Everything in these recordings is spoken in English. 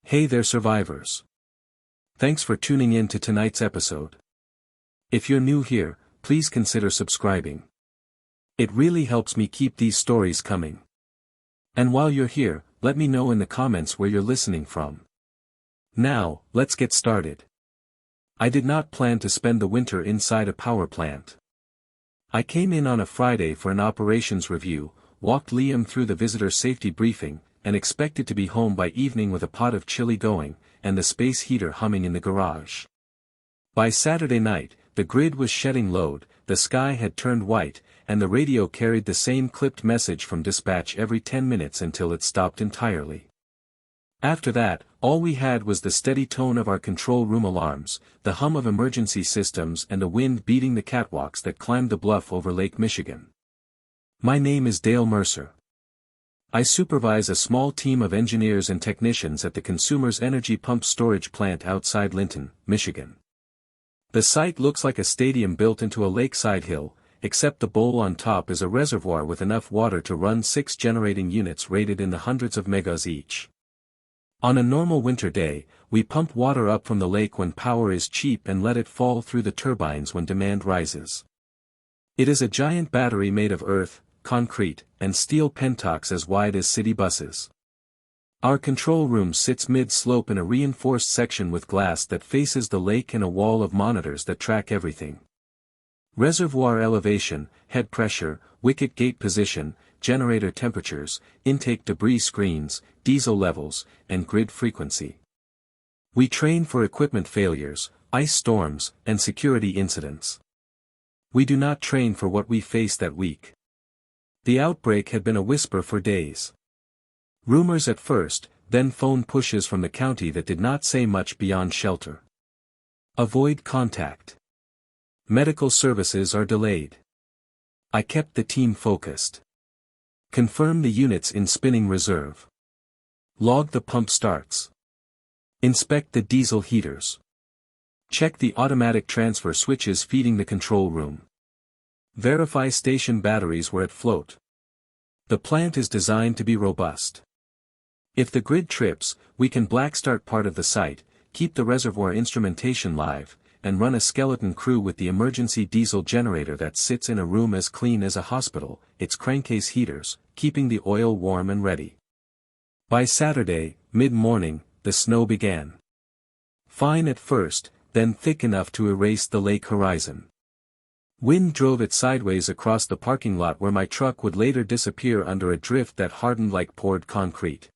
Hey there survivors. Thanks for tuning in to tonight's episode. If you're new here, please consider subscribing. It really helps me keep these stories coming. And while you're here, let me know in the comments where you're listening from. Now, let's get started. I did not plan to spend the winter inside a power plant. I came in on a Friday for an operations review, walked Liam through the visitor safety briefing, and expected to be home by evening with a pot of chili going, and the space heater humming in the garage. By Saturday night, the grid was shedding load, the sky had turned white, and the radio carried the same clipped message from dispatch every 10 minutes until it stopped entirely. After that, all we had was the steady tone of our control room alarms, the hum of emergency systems and the wind beating the catwalks that climbed the bluff over Lake Michigan. My name is Dale Mercer. I supervise a small team of engineers and technicians at the Consumers Energy Pump Storage Plant outside Linton, Michigan. The site looks like a stadium built into a lakeside hill, except the bowl on top is a reservoir with enough water to run 6 generating units rated in the hundreds of megas each. On a normal winter day, we pump water up from the lake when power is cheap and let it fall through the turbines when demand rises. It is a giant battery made of earth, concrete, and steel pentocks as wide as city buses. Our control room sits mid-slope in a reinforced section with glass that faces the lake and a wall of monitors that track everything. Reservoir elevation, head pressure, wicket gate position, generator temperatures, intake debris screens, diesel levels, and grid frequency. We train for equipment failures, ice storms, and security incidents. We do not train for what we face that week. The outbreak had been a whisper for days. Rumors at first, then phone pushes from the county that did not say much beyond shelter. Avoid contact. Medical services are delayed. I kept the team focused. Confirm the units in spinning reserve. Log the pump starts. Inspect the diesel heaters. Check the automatic transfer switches feeding the control room. Verify station batteries were at float. The plant is designed to be robust. If the grid trips, we can black start part of the site, keep the reservoir instrumentation live, and run a skeleton crew with the emergency diesel generator that sits in a room as clean as a hospital, its crankcase heaters, keeping the oil warm and ready. By Saturday, mid-morning, the snow began. Fine at first, then thick enough to erase the lake horizon. Wind drove it sideways across the parking lot where my truck would later disappear under a drift that hardened like poured concrete.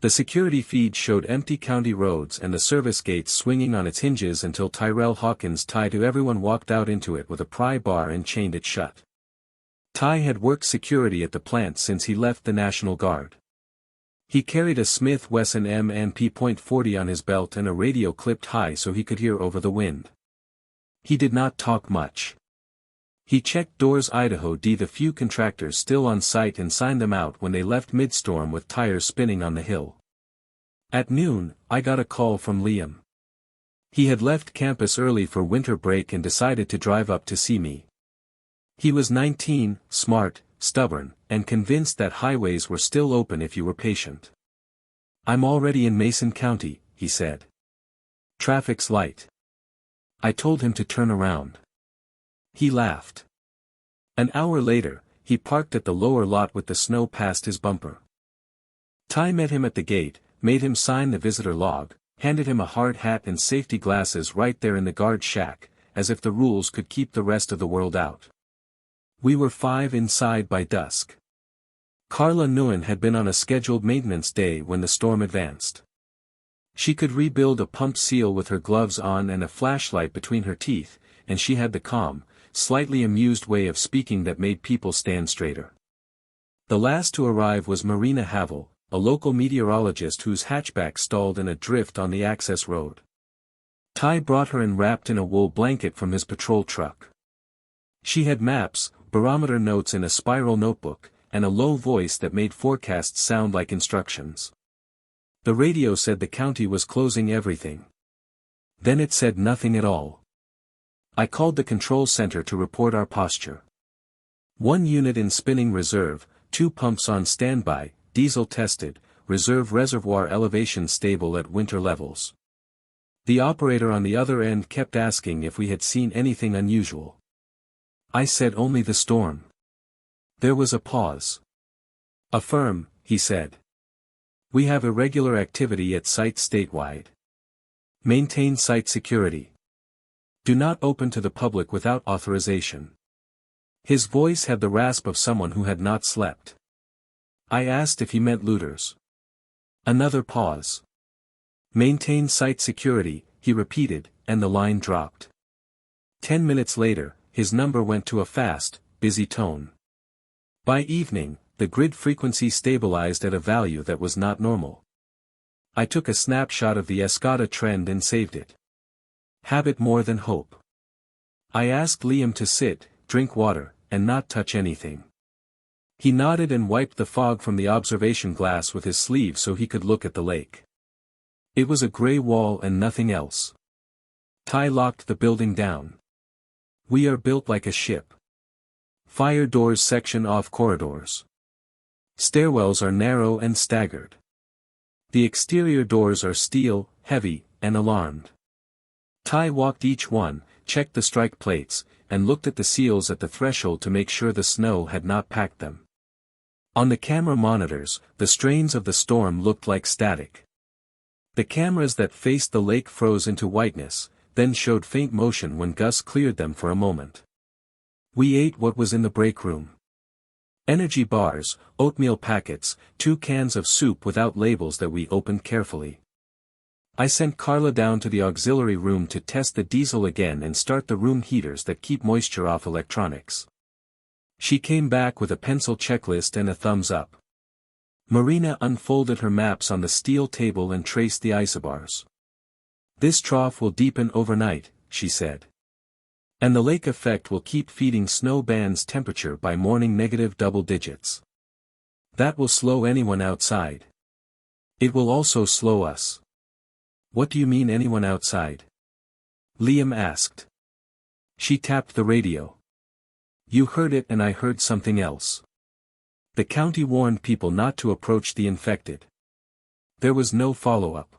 The security feed showed empty county roads and the service gates swinging on its hinges until Tyrell Hawkins tied to everyone walked out into it with a pry bar and chained it shut. Ty had worked security at the plant since he left the National Guard. He carried a Smith Wesson M&P .40 on his belt and a radio clipped high so he could hear over the wind. He did not talk much. He checked doors Idaho D the few contractors still on site and signed them out when they left midstorm with tires spinning on the hill. At noon, I got a call from Liam. He had left campus early for winter break and decided to drive up to see me. He was 19, smart, stubborn, and convinced that highways were still open if you were patient. I'm already in Mason County, he said. Traffic's light. I told him to turn around. He laughed. An hour later, he parked at the lower lot with the snow past his bumper. Ty met him at the gate, made him sign the visitor log, handed him a hard hat and safety glasses right there in the guard shack, as if the rules could keep the rest of the world out. We were 5 inside by dusk. Carla Nguyen had been on a scheduled maintenance day when the storm advanced. She could rebuild a pump seal with her gloves on and a flashlight between her teeth, and she had the calm, slightly amused way of speaking that made people stand straighter. The last to arrive was Marina Havel, a local meteorologist whose hatchback stalled in a drift on the access road. Ty brought her in wrapped in a wool blanket from his patrol truck. She had maps, barometer notes in a spiral notebook, and a low voice that made forecasts sound like instructions. The radio said the county was closing everything. Then it said nothing at all. I called the control center to report our posture. 1 unit in spinning reserve, 2 pumps on standby, diesel tested, reserve reservoir elevation stable at winter levels. The operator on the other end kept asking if we had seen anything unusual. I said only the storm. There was a pause. Affirm, he said. We have irregular activity at site statewide. Maintain site security. Do not open to the public without authorization. His voice had the rasp of someone who had not slept. I asked if he meant looters. Another pause. Maintain site security, he repeated, and the line dropped. 10 minutes later, his number went to a fast, busy tone. By evening, the grid frequency stabilized at a value that was not normal. I took a snapshot of the Escada trend and saved it. Habit more than hope. I asked Liam to sit, drink water, and not touch anything. He nodded and wiped the fog from the observation glass with his sleeve so he could look at the lake. It was a gray wall and nothing else. Ty locked the building down. We are built like a ship. Fire doors section off corridors. Stairwells are narrow and staggered. The exterior doors are steel, heavy, and alarmed. Ty walked each one, checked the strike plates, and looked at the seals at the threshold to make sure the snow had not packed them. On the camera monitors, the strains of the storm looked like static. The cameras that faced the lake froze into whiteness, then showed faint motion when Gus cleared them for a moment. We ate what was in the break room. Energy bars, oatmeal packets, 2 cans of soup without labels that we opened carefully. I sent Carla down to the auxiliary room to test the diesel again and start the room heaters that keep moisture off electronics. She came back with a pencil checklist and a thumbs up. Marina unfolded her maps on the steel table and traced the isobars. This trough will deepen overnight, she said. And the lake effect will keep feeding snow bands temperature by morning negative double digits. That will slow anyone outside. It will also slow us. What do you mean anyone outside? Liam asked. She tapped the radio. You heard it and I heard something else. The county warned people not to approach the infected. There was no follow-up.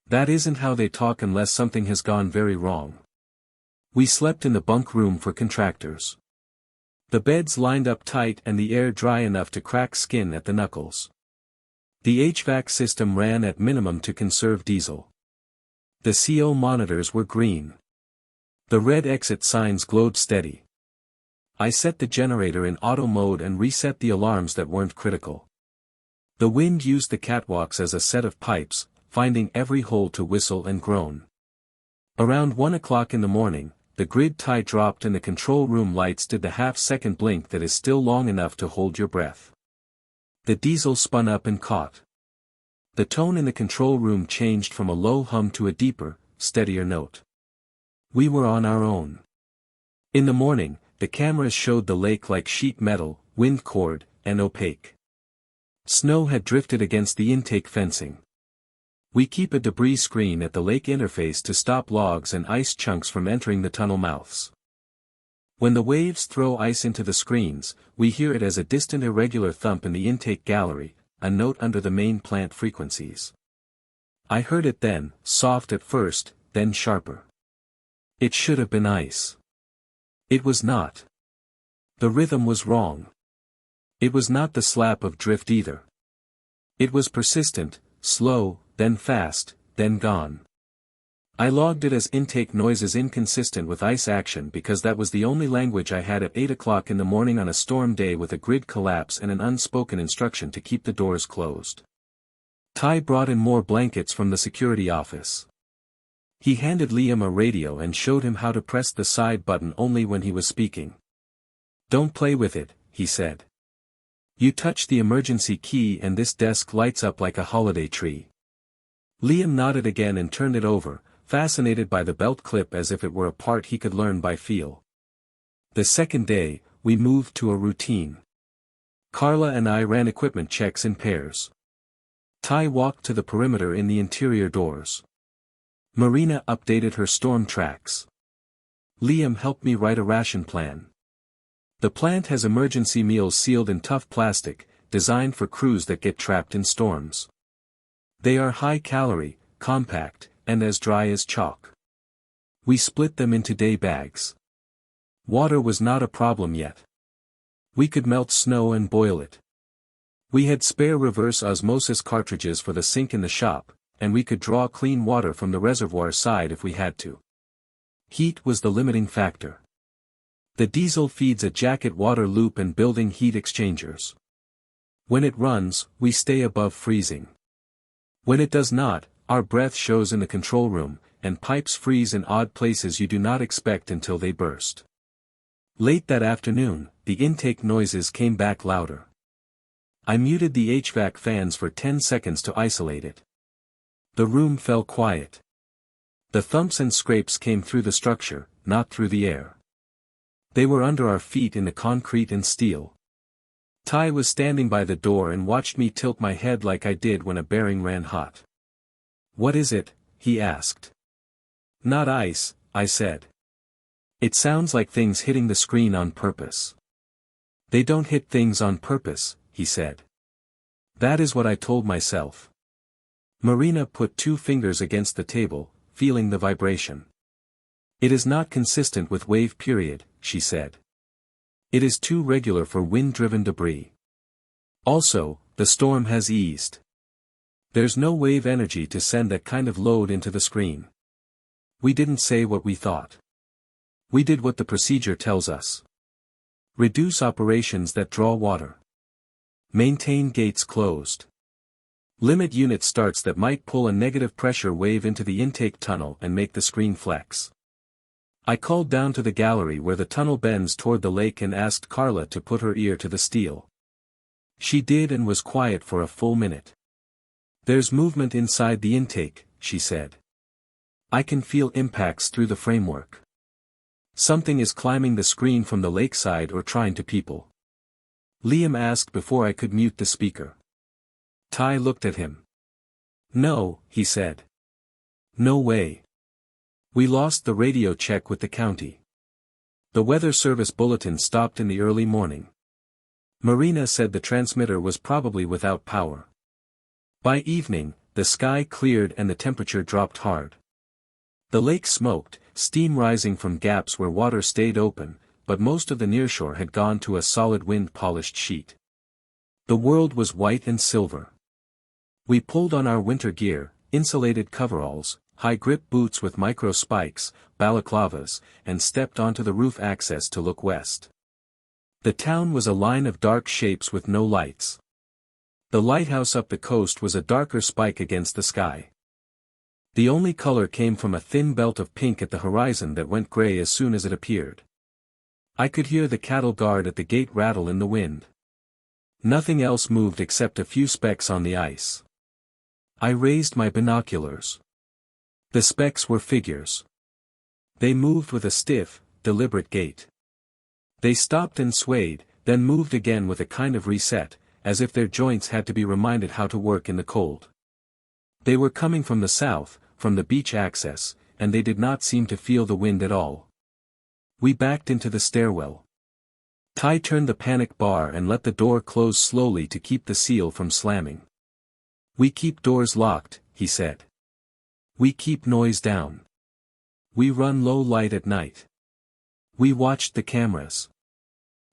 That isn't how they talk unless something has gone very wrong. We slept in the bunk room for contractors. The beds lined up tight and the air dry enough to crack skin at the knuckles. The HVAC system ran at minimum to conserve diesel. The CO monitors were green. The red exit signs glowed steady. I set the generator in auto mode and reset the alarms that weren't critical. The wind used the catwalks as a set of pipes, finding every hole to whistle and groan. Around 1 o'clock in the morning, the grid tie dropped and the control room lights did the half-second blink that is still long enough to hold your breath. The diesel spun up and caught. The tone in the control room changed from a low hum to a deeper, steadier note. We were on our own. In the morning, the cameras showed the lake like sheet metal, wind cord, and opaque. Snow had drifted against the intake fencing. We keep a debris screen at the lake interface to stop logs and ice chunks from entering the tunnel mouths. When the waves throw ice into the screens, we hear it as a distant irregular thump in the intake gallery, a note under the main plant frequencies. I heard it then, soft at first, then sharper. It should have been ice. It was not. The rhythm was wrong. It was not the slap of drift either. It was persistent, slow, then fast, then gone. I logged it as intake noises inconsistent with ice action because that was the only language I had at 8 o'clock in the morning on a storm day with a grid collapse and an unspoken instruction to keep the doors closed. Ty brought in more blankets from the security office. He handed Liam a radio and showed him how to press the side button only when he was speaking. Don't play with it, he said. You touch the emergency key and this desk lights up like a holiday tree. Liam nodded again and turned it over, fascinated by the belt clip as if it were a part he could learn by feel. The second day, we moved to a routine. Carla and I ran equipment checks in pairs. Ty walked to the perimeter in the interior doors. Marina updated her storm tracks. Liam helped me write a ration plan. The plant has emergency meals sealed in tough plastic, designed for crews that get trapped in storms. They are high-calorie, compact, and as dry as chalk. We split them into day bags. Water was not a problem yet. We could melt snow and boil it. We had spare reverse osmosis cartridges for the sink in the shop, and we could draw clean water from the reservoir side if we had to. Heat was the limiting factor. The diesel feeds a jacket water loop and building heat exchangers. When it runs, we stay above freezing. When it does not, our breath shows in the control room, and pipes freeze in odd places you do not expect until they burst. Late that afternoon, the intake noises came back louder. I muted the HVAC fans for 10 seconds to isolate it. The room fell quiet. The thumps and scrapes came through the structure, not through the air. They were under our feet in the concrete and steel. Ty was standing by the door and watched me tilt my head like I did when a bearing ran hot. "What is it?" he asked. "Not ice," I said. "It sounds like things hitting the screen on purpose." "They don't hit things on purpose," he said. That is what I told myself. Marina put 2 fingers against the table, feeling the vibration. "It is not consistent with wave period," she said. "It is too regular for wind-driven debris. Also, the storm has eased. There's no wave energy to send that kind of load into the screen." We didn't say what we thought. We did what the procedure tells us. Reduce operations that draw water. Maintain gates closed. Limit unit starts that might pull a negative pressure wave into the intake tunnel and make the screen flex. I called down to the gallery where the tunnel bends toward the lake and asked Carla to put her ear to the steel. She did and was quiet for a full minute. "There's movement inside the intake," she said. "I can feel impacts through the framework. Something is climbing the screen from the lakeside or trying to people." Liam asked before I could mute the speaker. Ty looked at him. "No," he said. "No way. We lost the radio check with the county. The weather service bulletin stopped in the early morning. Marina said the transmitter was probably without power. By evening, the sky cleared and the temperature dropped hard. The lake smoked, steam rising from gaps where water stayed open, but most of the nearshore had gone to a solid wind-polished sheet. The world was white and silver. We pulled on our winter gear, insulated coveralls, high-grip boots with micro-spikes, balaclavas, and stepped onto the roof access to look west. The town was a line of dark shapes with no lights. The lighthouse up the coast was a darker spike against the sky. The only color came from a thin belt of pink at the horizon that went gray as soon as it appeared. I could hear the cattle guard at the gate rattle in the wind. Nothing else moved except a few specks on the ice. I raised my binoculars. The specks were figures. They moved with a stiff, deliberate gait. They stopped and swayed, then moved again with a kind of reset, as if their joints had to be reminded how to work in the cold. They were coming from the south, from the beach access, and they did not seem to feel the wind at all. We backed into the stairwell. Ty turned the panic bar and let the door close slowly to keep the seal from slamming. "We keep doors locked," he said. "We keep noise down. We run low light at night. We watched the cameras."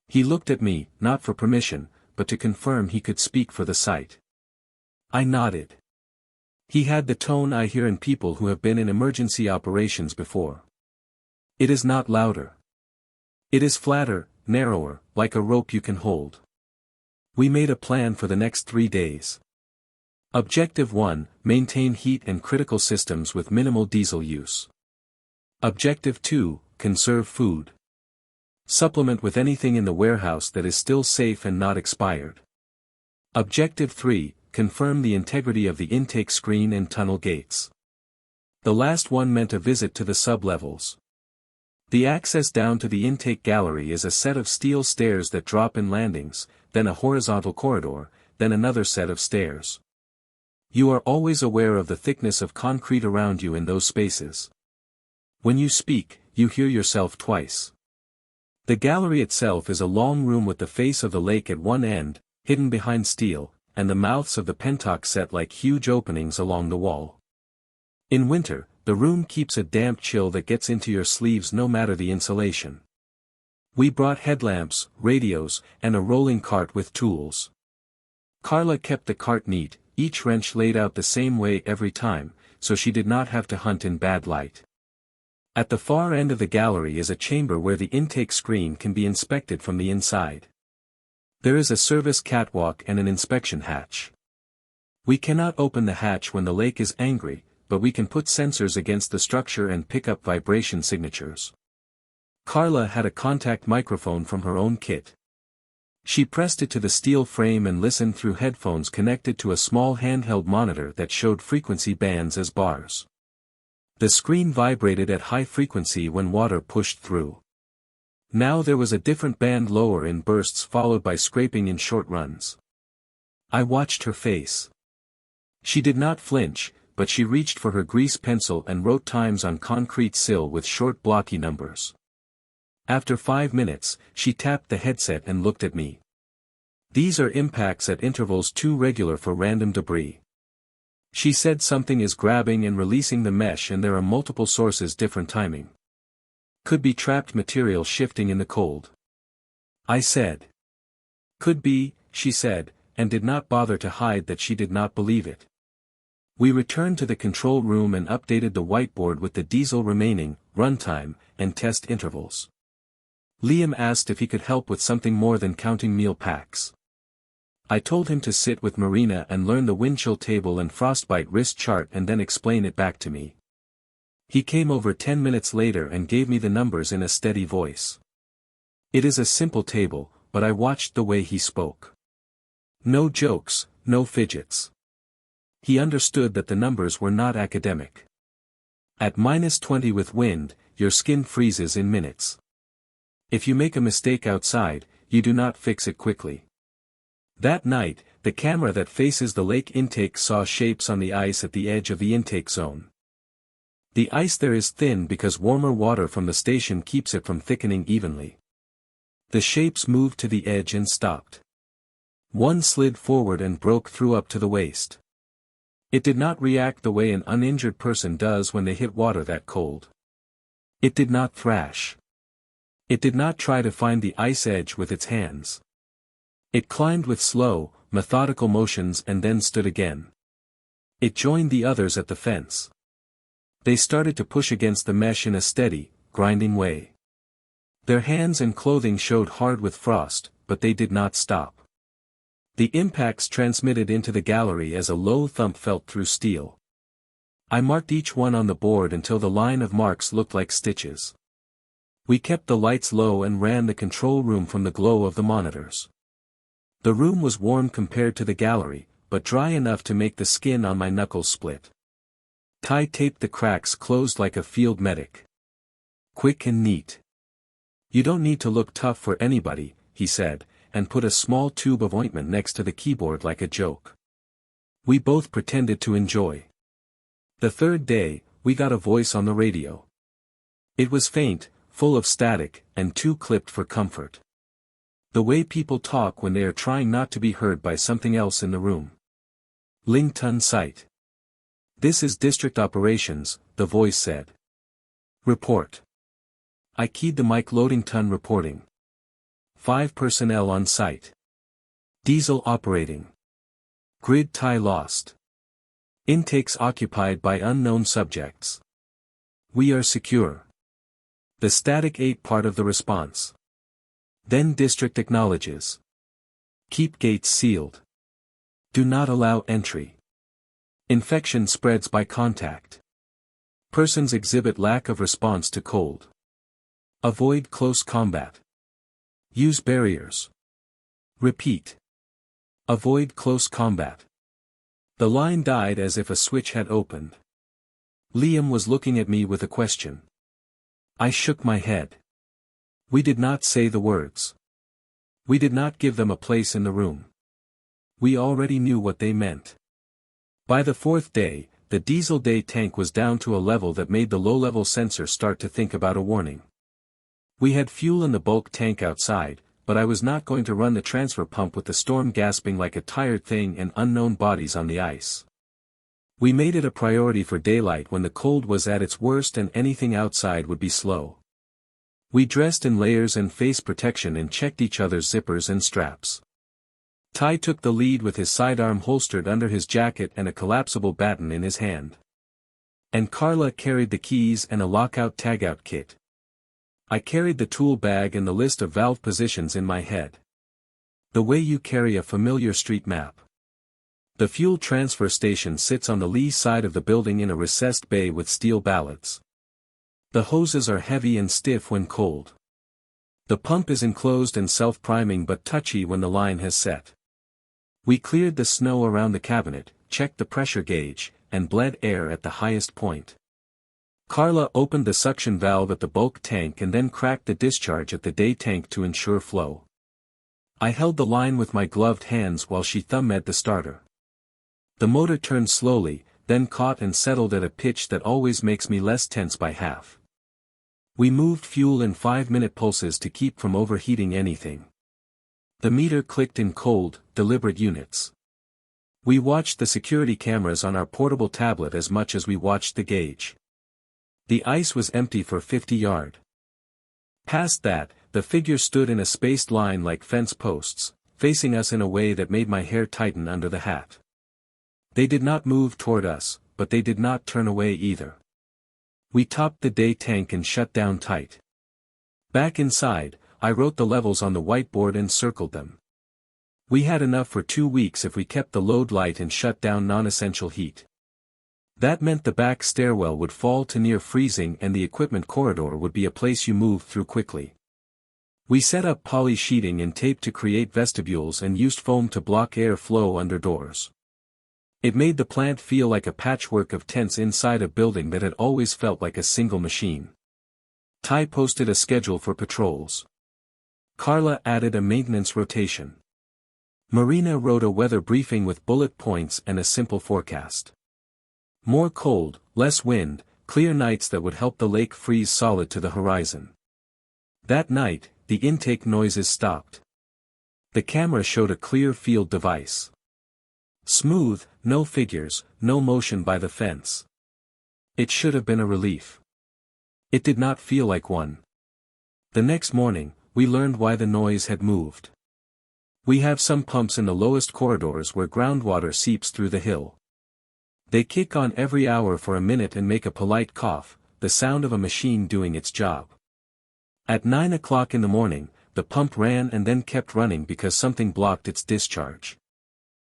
He looked at me, not for permission, but to confirm he could speak for the site. I nodded. He had the tone I hear in people who have been in emergency operations before. "It is not louder. It is flatter, narrower, like a rope you can hold." We made a plan for the next 3 days. Objective 1, maintain heat and critical systems with minimal diesel use. Objective 2, conserve food. Supplement with anything in the warehouse that is still safe and not expired. Objective 3, confirm the integrity of the intake screen and tunnel gates. The last one meant a visit to the sublevels. The access down to the intake gallery is a set of steel stairs that drop in landings, then a horizontal corridor, then another set of stairs. You are always aware of the thickness of concrete around you in those spaces. When you speak, you hear yourself twice. The gallery itself is a long room with the face of the lake at one end, hidden behind steel, and the mouths of the pentox set like huge openings along the wall. In winter, the room keeps a damp chill that gets into your sleeves no matter the insulation. We brought headlamps, radios, and a rolling cart with tools. Carla kept the cart neat, each wrench laid out the same way every time, so she did not have to hunt in bad light. At the far end of the gallery is a chamber where the intake screen can be inspected from the inside. There is a service catwalk and an inspection hatch. We cannot open the hatch when the lake is angry, but we can put sensors against the structure and pick up vibration signatures. Carla had a contact microphone from her own kit. She pressed it to the steel frame and listened through headphones connected to a small handheld monitor that showed frequency bands as bars. The screen vibrated at high frequency when water pushed through. Now there was a different band lower in bursts followed by scraping in short runs. I watched her face. She did not flinch, but she reached for her grease pencil and wrote times on concrete sill with short blocky numbers. After 5 minutes, she tapped the headset and looked at me. These are impacts at intervals too regular for random debris. She said something is grabbing and releasing the mesh and there are multiple sources different timing. Could be trapped material shifting in the cold. I said. Could be, she said, and did not bother to hide that she did not believe it. We returned to the control room and updated the whiteboard with the diesel remaining, runtime, and test intervals. Liam asked if he could help with something more than counting meal packs. I told him to sit with Marina and learn the wind chill table and frostbite risk chart and then explain it back to me. He came over 10 minutes later and gave me the numbers in a steady voice. It is a simple table, but I watched the way he spoke. No jokes, no fidgets. He understood that the numbers were not academic. At -20 with wind, your skin freezes in minutes. If you make a mistake outside, you do not fix it quickly. That night, the camera that faces the lake intake saw shapes on the ice at the edge of the intake zone. The ice there is thin because warmer water from the station keeps it from thickening evenly. The shapes moved to the edge and stopped. One slid forward and broke through up to the waist. It did not react the way an uninjured person does when they hit water that cold. It did not thrash. It did not try to find the ice edge with its hands. It climbed with slow, methodical motions and then stood again. It joined the others at the fence. They started to push against the mesh in a steady, grinding way. Their hands and clothing showed hard with frost, but they did not stop. The impacts transmitted into the gallery as a low thump felt through steel. I marked each one on the board until the line of marks looked like stitches. We kept the lights low and ran the control room from the glow of the monitors. The room was warm compared to the gallery, but dry enough to make the skin on my knuckles split. Ty taped the cracks closed like a field medic. Quick and neat. You don't need to look tough for anybody, he said, and put a small tube of ointment next to the keyboard like a joke. We both pretended to enjoy. The third day, we got a voice on the radio. It was faint, full of static, and too clipped for comfort. The way people talk when they are trying not to be heard by something else in the room. Lington site. This is district operations, the voice said. Report. I keyed the mic. Loadington reporting. 5 personnel on site. Diesel operating. Grid tie lost. Intakes occupied by unknown subjects. We are secure. The static 8 part of the response. Then district acknowledges. Keep gates sealed. Do not allow entry. Infection spreads by contact. Persons exhibit lack of response to cold. Avoid close combat. Use barriers. Repeat. Avoid close combat. The line died as if a switch had opened. Liam was looking at me with a question. I shook my head. We did not say the words. We did not give them a place in the room. We already knew what they meant. By the 4th day, the diesel day tank was down to a level that made the low-level sensor start to think about a warning. We had fuel in the bulk tank outside, but I was not going to run the transfer pump with the storm gasping like a tired thing and unknown bodies on the ice. We made it a priority for daylight when the cold was at its worst and anything outside would be slow. We dressed in layers and face protection and checked each other's zippers and straps. Ty took the lead with his sidearm holstered under his jacket and a collapsible baton in his hand. And Carla carried the keys and a lockout-tagout kit. I carried the tool bag and the list of valve positions in my head. The way you carry a familiar street map. The fuel transfer station sits on the lee side of the building in a recessed bay with steel ballets. The hoses are heavy and stiff when cold. The pump is enclosed and self-priming but touchy when the line has set. We cleared the snow around the cabinet, checked the pressure gauge, and bled air at the highest point. Carla opened the suction valve at the bulk tank and then cracked the discharge at the day tank to ensure flow. I held the line with my gloved hands while she thumb-med the starter. The motor turned slowly, then caught and settled at a pitch that always makes me less tense by half. We moved fuel in 5-minute pulses to keep from overheating anything. The meter clicked in cold, deliberate units. We watched the security cameras on our portable tablet as much as we watched the gauge. The ice was empty for 50 yards. Past that, the figure stood in a spaced line like fence posts, facing us in a way that made my hair tighten under the hat. They did not move toward us, but they did not turn away either. We topped the day tank and shut down tight. Back inside, I wrote the levels on the whiteboard and circled them. We had enough for 2 weeks if we kept the load light and shut down non-essential heat. That meant the back stairwell would fall to near freezing and the equipment corridor would be a place you moved through quickly. We set up poly sheeting and tape to create vestibules and used foam to block air flow under doors. It made the plant feel like a patchwork of tents inside a building that had always felt like a single machine. Ty posted a schedule for patrols. Carla added a maintenance rotation. Marina wrote a weather briefing with bullet points and a simple forecast. More cold, less wind, clear nights that would help the lake freeze solid to the horizon. That night, the intake noises stopped. The camera showed a clear field device. Smooth, no figures, no motion by the fence. It should have been a relief. It did not feel like one. The next morning, we learned why the noise had moved. We have some pumps in the lowest corridors where groundwater seeps through the hill. They kick on every hour for a minute and make a polite cough, the sound of a machine doing its job. At 9 o'clock in the morning, the pump ran and then kept running because something blocked its discharge.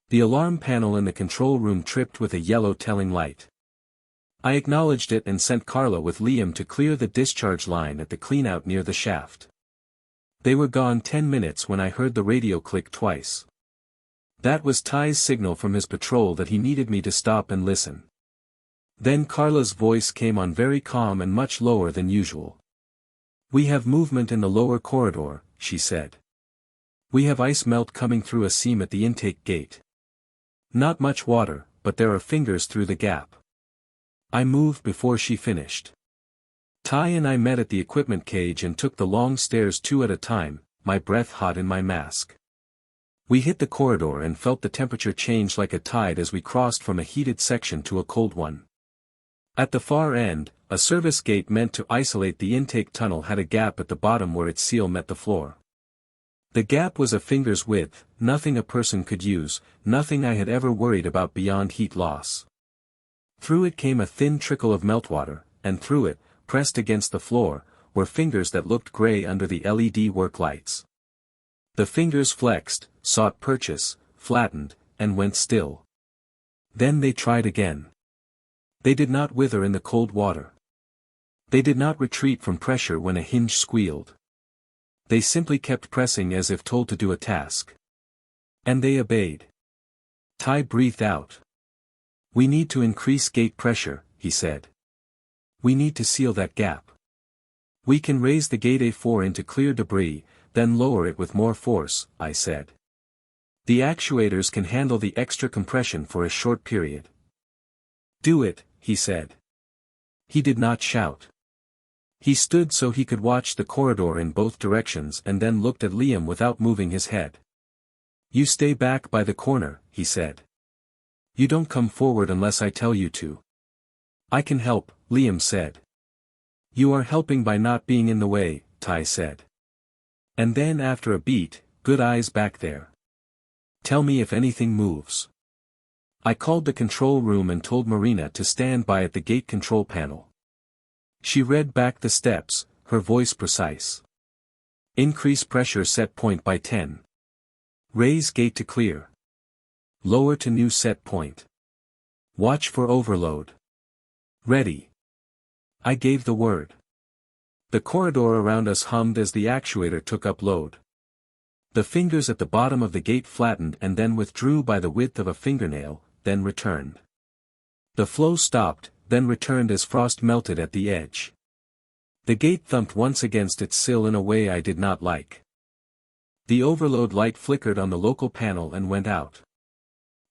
The alarm panel in the control room tripped with a yellow telling light. I acknowledged it and sent Carla with Liam to clear the discharge line at the cleanout near the shaft. They were gone 10 minutes when I heard the radio click twice. That was Ty's signal from his patrol that he needed me to stop and listen. Then Carla's voice came on very calm and much lower than usual. "We have movement in the lower corridor," she said. "We have ice melt coming through a seam at the intake gate. Not much water, but there are fingers through the gap." I moved before she finished. Ty and I met at the equipment cage and took the long stairs 2 at a time, my breath hot in my mask. We hit the corridor and felt the temperature change like a tide as we crossed from a heated section to a cold one. At the far end, a service gate meant to isolate the intake tunnel had a gap at the bottom where its seal met the floor. The gap was a finger's width, nothing a person could use, nothing I had ever worried about beyond heat loss. Through it came a thin trickle of meltwater, and through it, pressed against the floor, were fingers that looked gray under the LED work lights. The fingers flexed, sought purchase, flattened, and went still. Then they tried again. They did not wither in the cold water. They did not retreat from pressure when a hinge squealed. They simply kept pressing as if told to do a task. And they obeyed. Ty breathed out. "We need to increase gate pressure," he said. "We need to seal that gap. We can raise the gate A4 into clear debris, then lower it with more force," I said. "The actuators can handle the extra compression for a short period." "Do it," he said. He did not shout. He stood so he could watch the corridor in both directions and then looked at Liam without moving his head. "You stay back by the corner," he said. "You don't come forward unless I tell you to." "I can help," Liam said. "You are helping by not being in the way," Ty said. And then after a beat, "Good eyes back there. Tell me if anything moves." I called the control room and told Marina to stand by at the gate control panel. She read back the steps, her voice precise. "Increase pressure set point by 10. Raise gate to clear. Lower to new set point. Watch for overload. Ready." I gave the word. The corridor around us hummed as the actuator took up load. The fingers at the bottom of the gate flattened and then withdrew by the width of a fingernail, then returned. The flow stopped, then returned as frost melted at the edge. The gate thumped once against its sill in a way I did not like. The overload light flickered on the local panel and went out.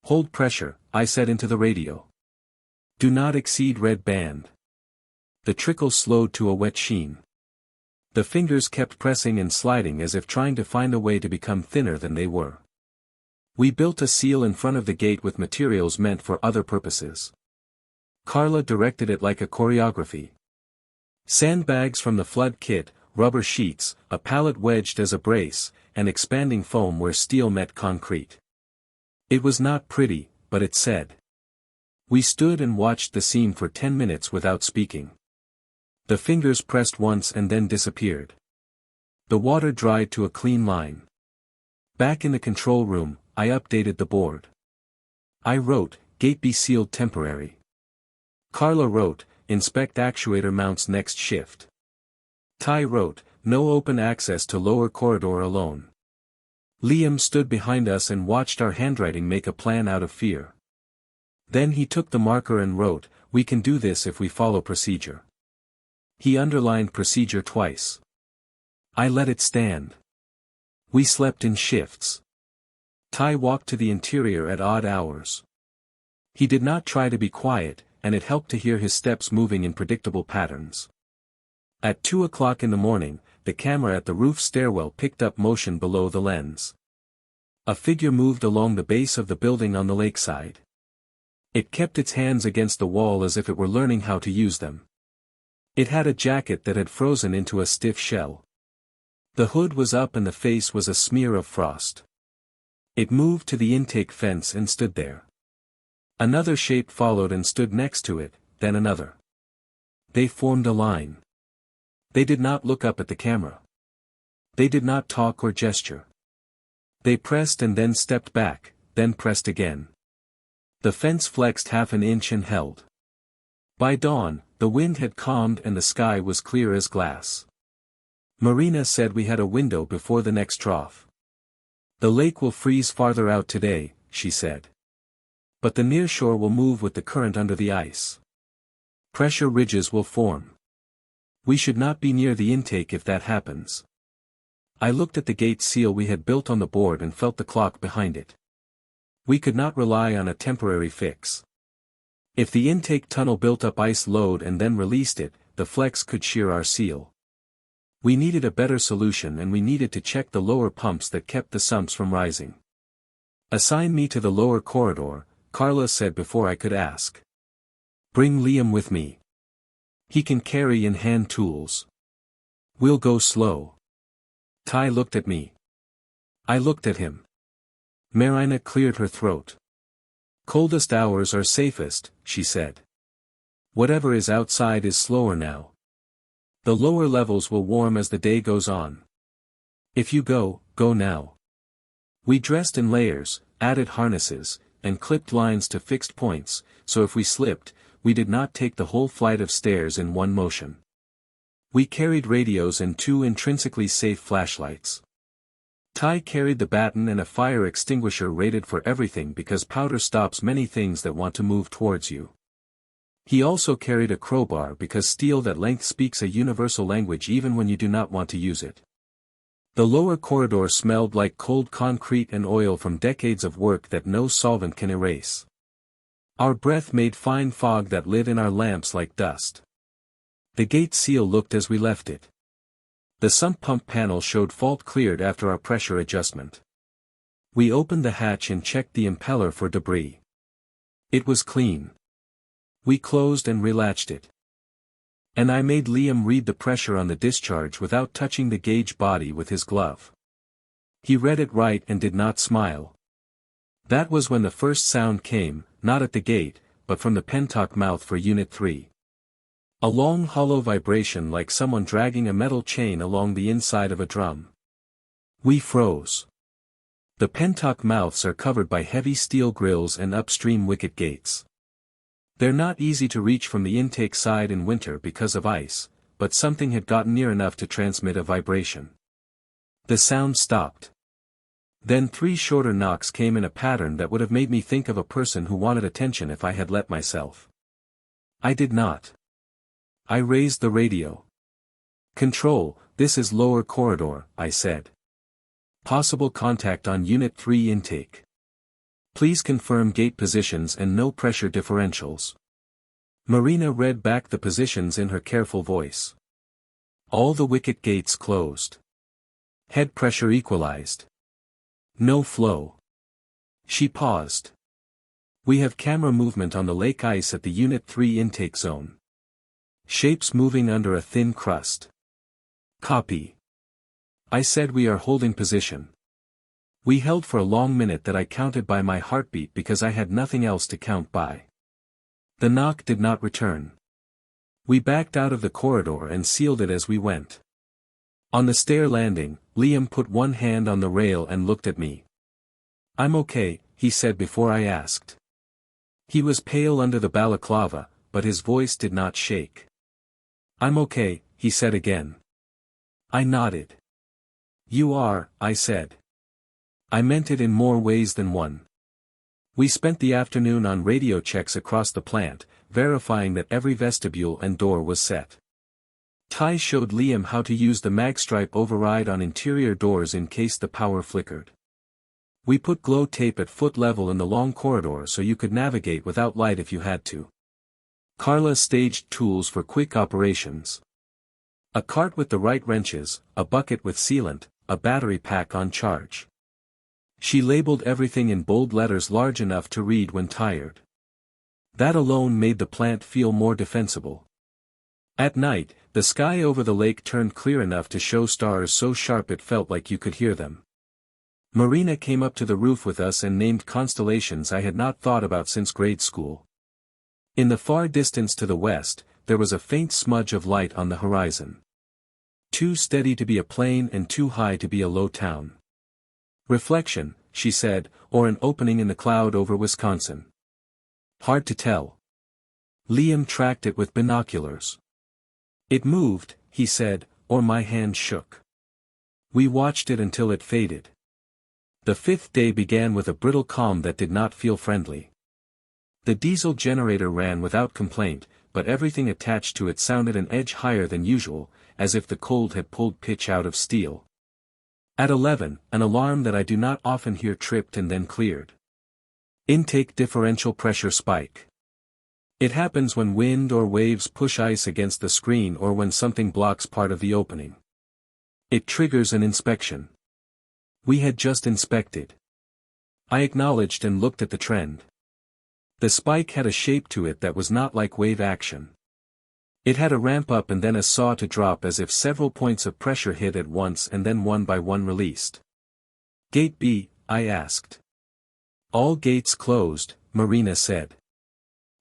"Hold pressure," I said into the radio. "Do not exceed red band." The trickle slowed to a wet sheen. The fingers kept pressing and sliding as if trying to find a way to become thinner than they were. We built a seal in front of the gate with materials meant for other purposes. Carla directed it like a choreography. Sandbags from the flood kit, rubber sheets, a pallet wedged as a brace, and expanding foam where steel met concrete. It was not pretty, but it said. We stood and watched the seam for 10 minutes without speaking. The fingers pressed once and then disappeared. The water dried to a clean line. Back in the control room, I updated the board. I wrote, "Gate be sealed temporary." Carla wrote, "Inspect actuator mounts next shift." Ty wrote, "No open access to lower corridor alone." Liam stood behind us and watched our handwriting make a plan out of fear. Then he took the marker and wrote, "We can do this if we follow procedure." He underlined procedure twice. I let it stand. We slept in shifts. Ty walked to the interior at odd hours. He did not try to be quiet, and it helped to hear his steps moving in predictable patterns. At 2 o'clock in the morning, the camera at the roof stairwell picked up motion below the lens. A figure moved along the base of the building on the lakeside. It kept its hands against the wall as if it were learning how to use them. It had a jacket that had frozen into a stiff shell. The hood was up and the face was a smear of frost. It moved to the intake fence and stood there. Another shape followed and stood next to it, then another. They formed a line. They did not look up at the camera. They did not talk or gesture. They pressed and then stepped back, then pressed again. The fence flexed half an inch and held. By dawn, the wind had calmed and the sky was clear as glass. Marina said we had a window before the next trough. "The lake will freeze farther out today," she said. "But the nearshore will move with the current under the ice. Pressure ridges will form. We should not be near the intake if that happens." I looked at the gate seal we had built on the board and felt the clock behind it. We could not rely on a temporary fix. If the intake tunnel built up ice load and then released it, the flex could shear our seal. We needed a better solution and we needed to check the lower pumps that kept the sumps from rising. "Assign me to the lower corridor," Carla said before I could ask. "Bring Liam with me. He can carry in-hand tools. We'll go slow." Ty looked at me. I looked at him. Marina cleared her throat. "Coldest hours are safest," she said. "Whatever is outside is slower now. The lower levels will warm as the day goes on. If you go, go now." We dressed in layers, added harnesses, and clipped lines to fixed points, so if we slipped, we did not take the whole flight of stairs in one motion. We carried radios and 2 intrinsically safe flashlights. Ty carried the baton and a fire extinguisher rated for everything because powder stops many things that want to move towards you. He also carried a crowbar because steel that length speaks a universal language even when you do not want to use it. The lower corridor smelled like cold concrete and oil from decades of work that no solvent can erase. Our breath made fine fog that lit in our lamps like dust. The gate seal looked as we left it. The sump pump panel showed fault cleared after our pressure adjustment. We opened the hatch and checked the impeller for debris. It was clean. We closed and relatched it. And I made Liam read the pressure on the discharge without touching the gauge body with his glove. He read it right and did not smile. That was when the first sound came, not at the gate, but from the pentock mouth for Unit 3. A long hollow vibration like someone dragging a metal chain along the inside of a drum. We froze. The pentock mouths are covered by heavy steel grills and upstream wicket gates. They're not easy to reach from the intake side in winter because of ice, but something had gotten near enough to transmit a vibration. The sound stopped. Then 3 shorter knocks came in a pattern that would have made me think of a person who wanted attention if I had let myself. I did not. I raised the radio. "Control, this is lower corridor," I said. "Possible contact on Unit 3 intake. Please confirm gate positions and no pressure differentials." Marina read back the positions in her careful voice. All the wicket gates closed. Head pressure equalized. No flow. She paused. "We have camera movement on the lake ice at the Unit 3 intake zone. Shapes moving under a thin crust." "Copy." I said. "We are holding position." We held for a long minute that I counted by my heartbeat because I had nothing else to count by. The knock did not return. We backed out of the corridor and sealed it as we went. On the stair landing, Liam put one hand on the rail and looked at me. "I'm okay," he said before I asked. He was pale under the balaclava, but his voice did not shake. "I'm okay," he said again. I nodded. "You are," I said. I meant it in more ways than one. We spent the afternoon on radio checks across the plant, verifying that every vestibule and door was set. Ty showed Liam how to use the magstripe override on interior doors in case the power flickered. We put glow tape at foot level in the long corridor so you could navigate without light if you had to. Carla staged tools for quick operations. A cart with the right wrenches, a bucket with sealant, a battery pack on charge. She labeled everything in bold letters large enough to read when tired. That alone made the plant feel more defensible. At night, the sky over the lake turned clear enough to show stars so sharp it felt like you could hear them. Marina came up to the roof with us and named constellations I had not thought about since grade school. In the far distance to the west, there was a faint smudge of light on the horizon. Too steady to be a plane and too high to be a low town. "Reflection," she said, "or an opening in the cloud over Wisconsin. Hard to tell." Liam tracked it with binoculars. "It moved," he said, or my hand shook. We watched it until it faded. The 5th day began with a brittle calm that did not feel friendly. The diesel generator ran without complaint, but everything attached to it sounded an edge higher than usual, as if the cold had pulled pitch out of steel. At 11, an alarm that I do not often hear tripped and then cleared. Intake differential pressure spike. It happens when wind or waves push ice against the screen or when something blocks part of the opening. It triggers an inspection. We had just inspected. I acknowledged and looked at the trend. The spike had a shape to it that was not like wave action. It had a ramp up and then a saw to drop as if several points of pressure hit at once and then one by one released. "Gate B?" I asked. "All gates closed," Marina said.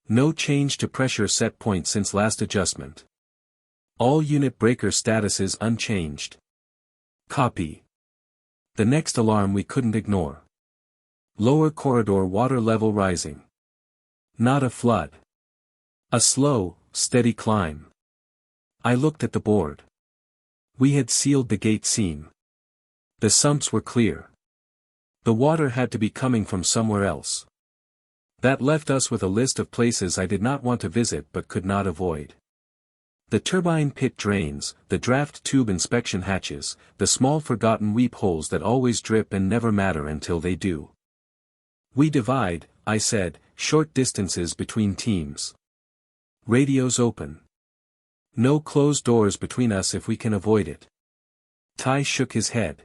"No change to pressure set point since last adjustment. All unit breaker statuses unchanged." "Copy." The next alarm we couldn't ignore. Lower corridor water level rising. Not a flood. A slow, steady climb. I looked at the board. We had sealed the gate seam. The sumps were clear. The water had to be coming from somewhere else. That left us with a list of places I did not want to visit but could not avoid. The turbine pit drains, the draft tube inspection hatches, the small forgotten weep holes that always drip and never matter until they do. "We divide," I said, "short distances between teams. Radios open. No closed doors between us if we can avoid it. Ty shook his head.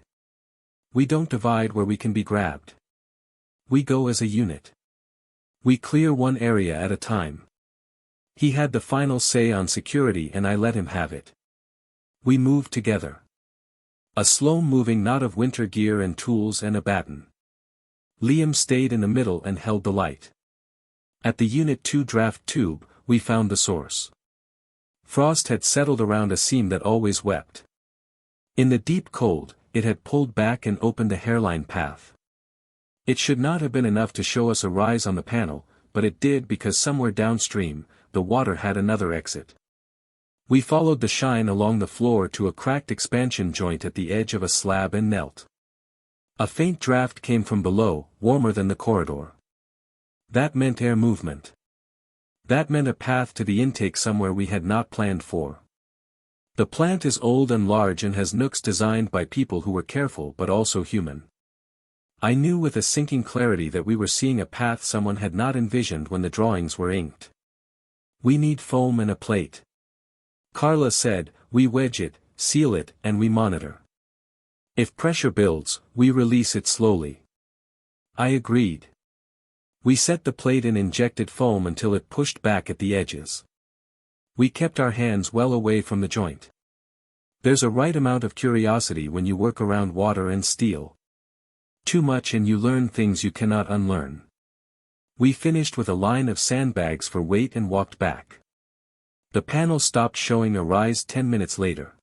We don't divide where we can be grabbed. We go as a unit. We clear one area at a time. He had the final say on security and I let him have it. We moved together. A slow-moving knot of winter gear and tools and a baton. Liam stayed in the middle and held the light. At the Unit 2 draft tube, we found the source. Frost had settled around a seam that always wept. In the deep cold, it had pulled back and opened a hairline path. It should not have been enough to show us a rise on the panel, but it did because somewhere downstream, the water had another exit. We followed the shine along the floor to a cracked expansion joint at the edge of a slab and knelt. A faint draft came from below, warmer than the corridor. That meant air movement. That meant a path to the intake somewhere we had not planned for. The plant is old and large and has nooks designed by people who were careful but also human. I knew with a sinking clarity that we were seeing a path someone had not envisioned when the drawings were inked. We need foam and a plate. Carla said, we wedge it, seal it, and we monitor. If pressure builds, we release it slowly. I agreed. We set the plate and injected foam until it pushed back at the edges. We kept our hands well away from the joint. There's a right amount of curiosity when you work around water and steel. Too much and you learn things you cannot unlearn. We finished with a line of sandbags for weight and walked back. The panel stopped showing a rise 10 minutes later.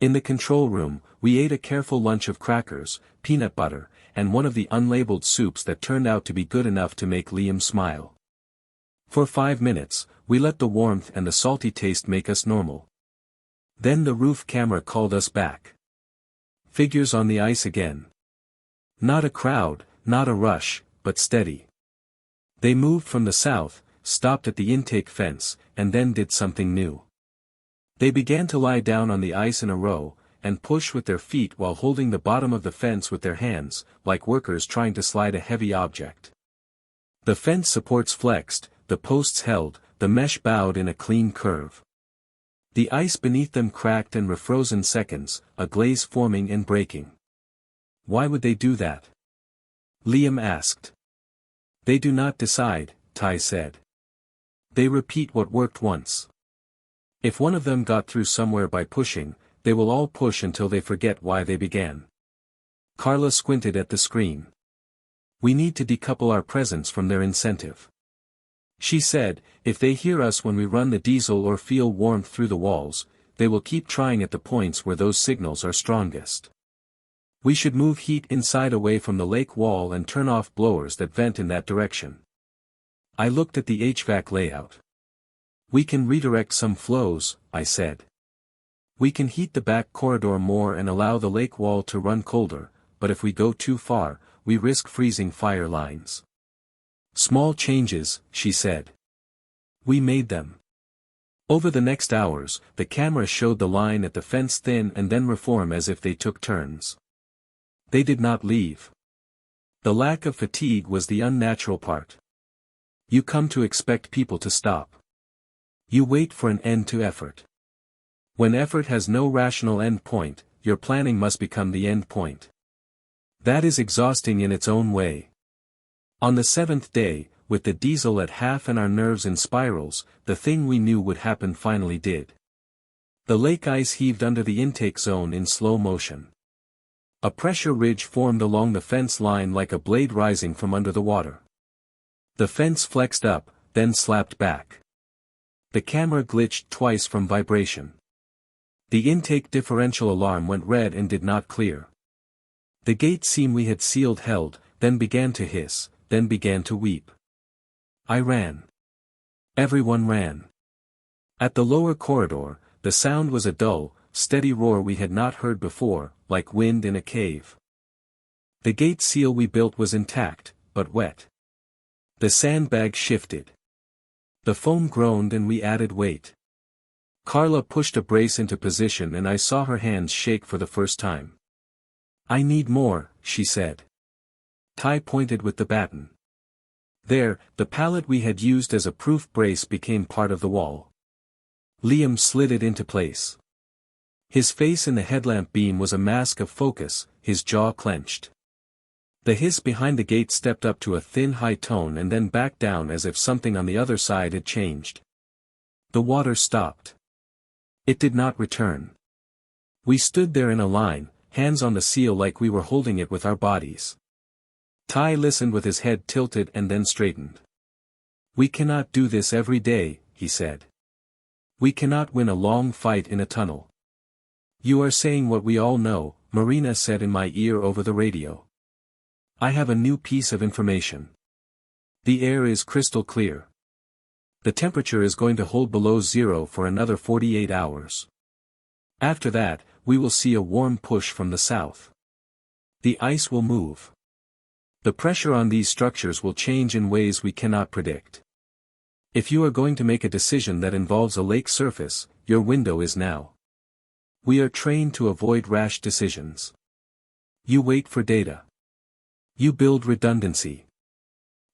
In the control room, we ate a careful lunch of crackers, peanut butter, and one of the unlabeled soups that turned out to be good enough to make Liam smile. For 5 minutes, we let the warmth and the salty taste make us normal. Then the roof camera called us back. Figures on the ice again. Not a crowd, not a rush, but steady. They moved from the south, stopped at the intake fence, and then did something new. They began to lie down on the ice in a row, and push with their feet while holding the bottom of the fence with their hands, like workers trying to slide a heavy object. The fence supports flexed, the posts held, the mesh bowed in a clean curve. The ice beneath them cracked and refroze in seconds, a glaze forming and breaking. Why would they do that? Liam asked. They do not decide, Ty said. They repeat what worked once. If one of them got through somewhere by pushing, they will all push until they forget why they began. Carla squinted at the screen. We need to decouple our presence from their incentive. She said, if they hear us when we run the diesel or feel warmth through the walls, they will keep trying at the points where those signals are strongest. We should move heat inside away from the lake wall and turn off blowers that vent in that direction. I looked at the HVAC layout. We can redirect some flows, I said. We can heat the back corridor more and allow the lake wall to run colder, but if we go too far, we risk freezing fire lines. Small changes, she said. We made them. Over the next hours, the camera showed the line at the fence thin and then reform as if they took turns. They did not leave. The lack of fatigue was the unnatural part. You come to expect people to stop. You wait for an end to effort. When effort has no rational end point, your planning must become the end point. That is exhausting in its own way. On the 7th day, with the diesel at half and our nerves in spirals, the thing we knew would happen finally did. The lake ice heaved under the intake zone in slow motion. A pressure ridge formed along the fence line like a blade rising from under the water. The fence flexed up, then slapped back. The camera glitched twice from vibration. The intake differential alarm went red and did not clear. The gate seam we had sealed held, then began to hiss, then began to weep. I ran. Everyone ran. At the lower corridor, the sound was a dull, steady roar we had not heard before, like wind in a cave. The gate seal we built was intact, but wet. The sandbag shifted. The foam groaned and we added weight. Carla pushed a brace into position and I saw her hands shake for the first time. I need more, she said. Ty pointed with the baton. There, the pallet we had used as a proof brace became part of the wall. Liam slid it into place. His face in the headlamp beam was a mask of focus, his jaw clenched. The hiss behind the gate stepped up to a thin high tone and then back down as if something on the other side had changed. The water stopped. It did not return. We stood there in a line, hands on the seal like we were holding it with our bodies. Ty listened with his head tilted and then straightened. "We cannot do this every day," he said. "We cannot win a long fight in a tunnel." "You are saying what we all know," Marina said in my ear over the radio. "I have a new piece of information. The air is crystal clear. The temperature is going to hold below zero for another 48 hours. After that, we will see a warm push from the south. The ice will move. The pressure on these structures will change in ways we cannot predict. If you are going to make a decision that involves a lake surface, your window is now. We are trained to avoid rash decisions. You wait for data. You build redundancy.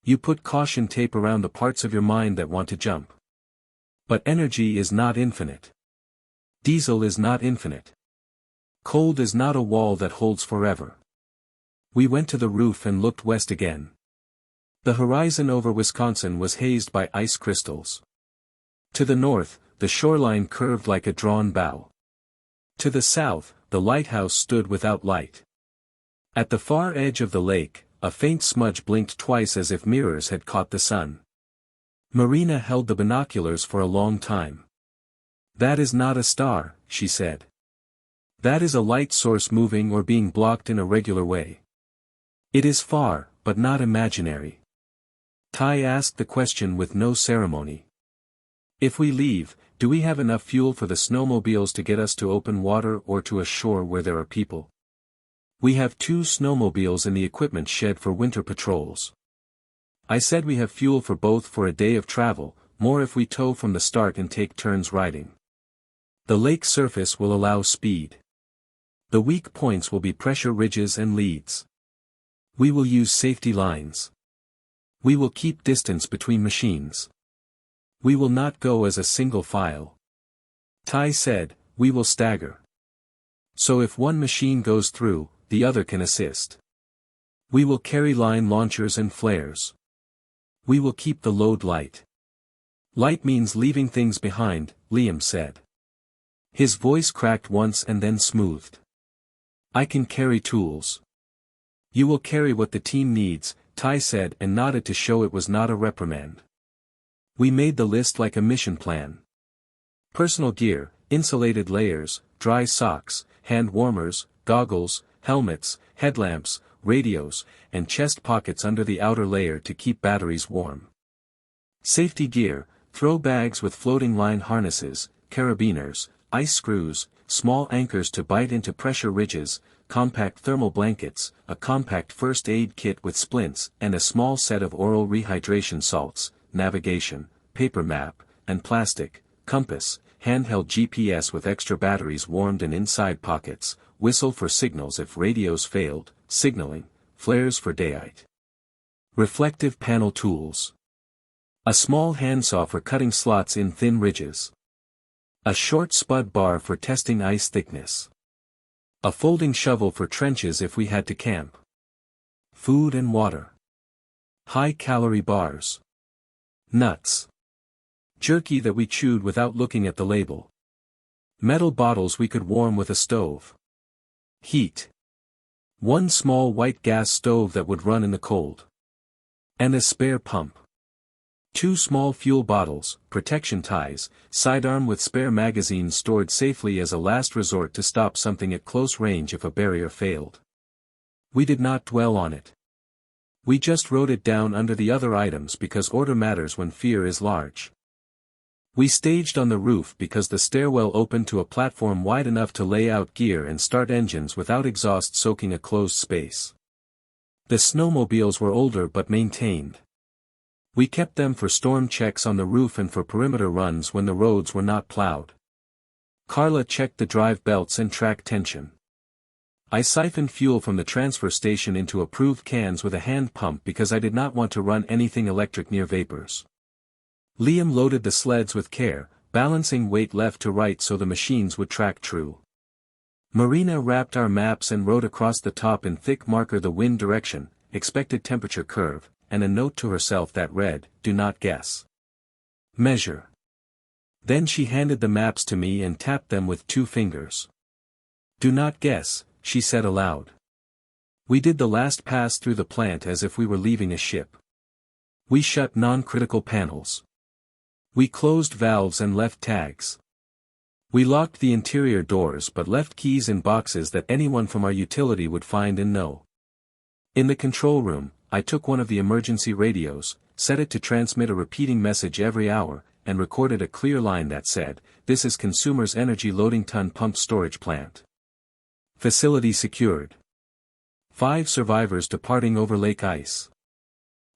You put caution tape around the parts of your mind that want to jump. But energy is not infinite. Diesel is not infinite. Cold is not a wall that holds forever." We went to the roof and looked west again. The horizon over Wisconsin was hazed by ice crystals. To the north, the shoreline curved like a drawn bow. To the south, the lighthouse stood without light. At the far edge of the lake, a faint smudge blinked twice as if mirrors had caught the sun. Marina held the binoculars for a long time. "That is not a star," she said. "That is a light source moving or being blocked in a regular way. It is far, but not imaginary." Ty asked the question with no ceremony. "If we leave, do we have enough fuel for the snowmobiles to get us to open water or to a shore where there are people?" "We have 2 snowmobiles in the equipment shed for winter patrols." I said we have fuel for both for a day of travel, more if we tow from the start and take turns riding. The lake surface will allow speed. The weak points will be pressure ridges and leads. We will use safety lines. We will keep distance between machines. We will not go as a single file. Ty said, "We will stagger. So if one machine goes through, the other can assist. We will carry line launchers and flares. We will keep the load light." "Light means leaving things behind," Liam said. His voice cracked once and then smoothed. "I can carry tools." "You will carry what the team needs," Ty said and nodded to show it was not a reprimand. We made the list like a mission plan. Personal gear, insulated layers, dry socks, hand warmers, goggles, helmets, headlamps, radios, and chest pockets under the outer layer to keep batteries warm. Safety gear, throw bags with floating line harnesses, carabiners, ice screws, small anchors to bite into pressure ridges, compact thermal blankets, a compact first aid kit with splints and a small set of oral rehydration salts, navigation, paper map, and plastic, compass, handheld GPS with extra batteries warmed in inside pockets, whistle for signals if radios failed, signaling, flares for daylight. Reflective panel tools. A small handsaw for cutting slots in thin ridges. A short spud bar for testing ice thickness. A folding shovel for trenches if we had to camp. Food and water. High-calorie bars. Nuts. Jerky that we chewed without looking at the label. Metal bottles we could warm with a stove. Heat. One small white gas stove that would run in the cold. And a spare pump. 2 small fuel bottles, protection ties, sidearm with spare magazines stored safely as a last resort to stop something at close range if a barrier failed. We did not dwell on it. We just wrote it down under the other items because order matters when fear is large. We staged on the roof because the stairwell opened to a platform wide enough to lay out gear and start engines without exhaust soaking a closed space. The snowmobiles were older but maintained. We kept them for storm checks on the roof and for perimeter runs when the roads were not plowed. Carla checked the drive belts and track tension. I siphoned fuel from the transfer station into approved cans with a hand pump because I did not want to run anything electric near vapors. Liam loaded the sleds with care, balancing weight left to right so the machines would track true. Marina wrapped our maps and wrote across the top in thick marker the wind direction, expected temperature curve, and a note to herself that read, "Do not guess. Measure." Then she handed the maps to me and tapped them with 2 fingers. "Do not guess," she said aloud. We did the last pass through the plant as if we were leaving a ship. We shut non-critical panels. We closed valves and left tags. We locked the interior doors but left keys in boxes that anyone from our utility would find and know. In the control room, I took one of the emergency radios, set it to transmit a repeating message every hour, and recorded a clear line that said, "This is Consumers Energy Loading Ton Pump Storage Plant. Facility secured. 5 survivors departing over lake ice.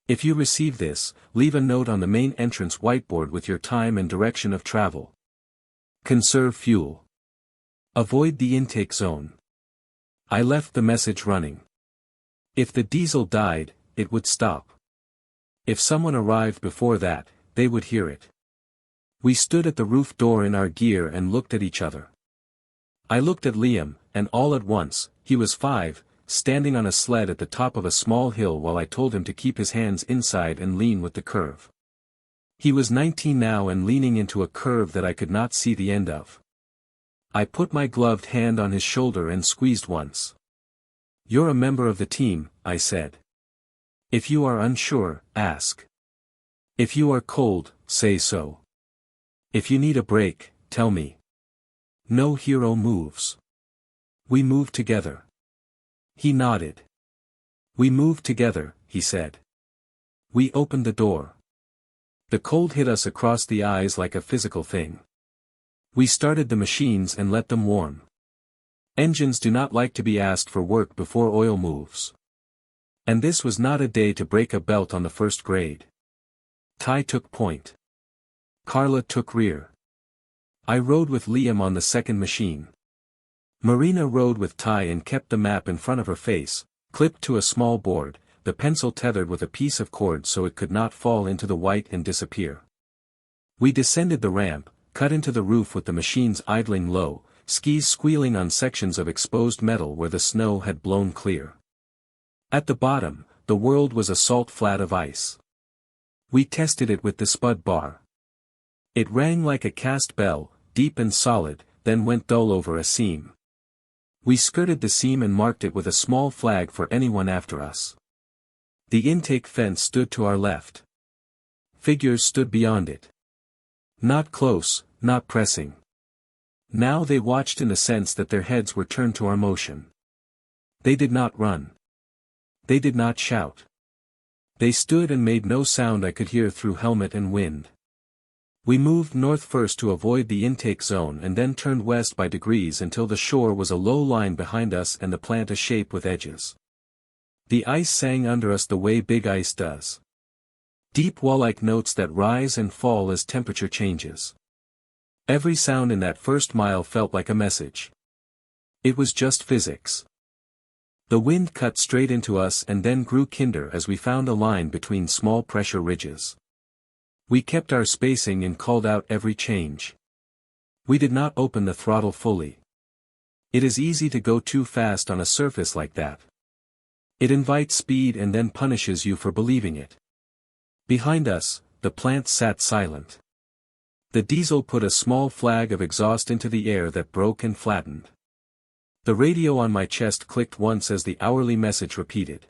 If you receive this, leave a note on the main entrance whiteboard with your time and direction of travel. Conserve fuel. Avoid the intake zone." I left the message running. If the diesel died, it would stop. If someone arrived before that, they would hear it. We stood at the roof door in our gear and looked at each other. I looked at Liam, and all at once, he was 5, standing on a sled at the top of a small hill while I told him to keep his hands inside and lean with the curve. He was 19 now and leaning into a curve that I could not see the end of. I put my gloved hand on his shoulder and squeezed once. "You're a member of the team," I said. "If you are unsure, ask. If you are cold, say so. If you need a break, tell me. No hero moves. We move together." He nodded. "We moved together," he said. We opened the door. The cold hit us across the eyes like a physical thing. We started the machines and let them warm. Engines do not like to be asked for work before oil moves. And this was not a day to break a belt on the first grade. Ty took point. Carla took rear. I rode with Liam on the second machine. Marina rode with Ty and kept the map in front of her face, clipped to a small board, the pencil tethered with a piece of cord so it could not fall into the white and disappear. We descended the ramp, cut into the roof with the machines idling low, skis squealing on sections of exposed metal where the snow had blown clear. At the bottom, the world was a salt flat of ice. We tested it with the spud bar. It rang like a cast bell, deep and solid, then went dull over a seam. We skirted the seam and marked it with a small flag for anyone after us. The intake fence stood to our left. Figures stood beyond it. Not close, not pressing. Now they watched in the sense that their heads were turned to our motion. They did not run. They did not shout. They stood and made no sound I could hear through helmet and wind. We moved north first to avoid the intake zone and then turned west by degrees until the shore was a low line behind us and the plant a shape with edges. The ice sang under us the way big ice does. Deep wall-like notes that rise and fall as temperature changes. Every sound in that first mile felt like a message. It was just physics. The wind cut straight into us and then grew kinder as we found a line between small pressure ridges. We kept our spacing and called out every change. We did not open the throttle fully. It is easy to go too fast on a surface like that. It invites speed and then punishes you for believing it. Behind us, the plant sat silent. The diesel put a small flag of exhaust into the air that broke and flattened. The radio on my chest clicked once as the hourly message repeated.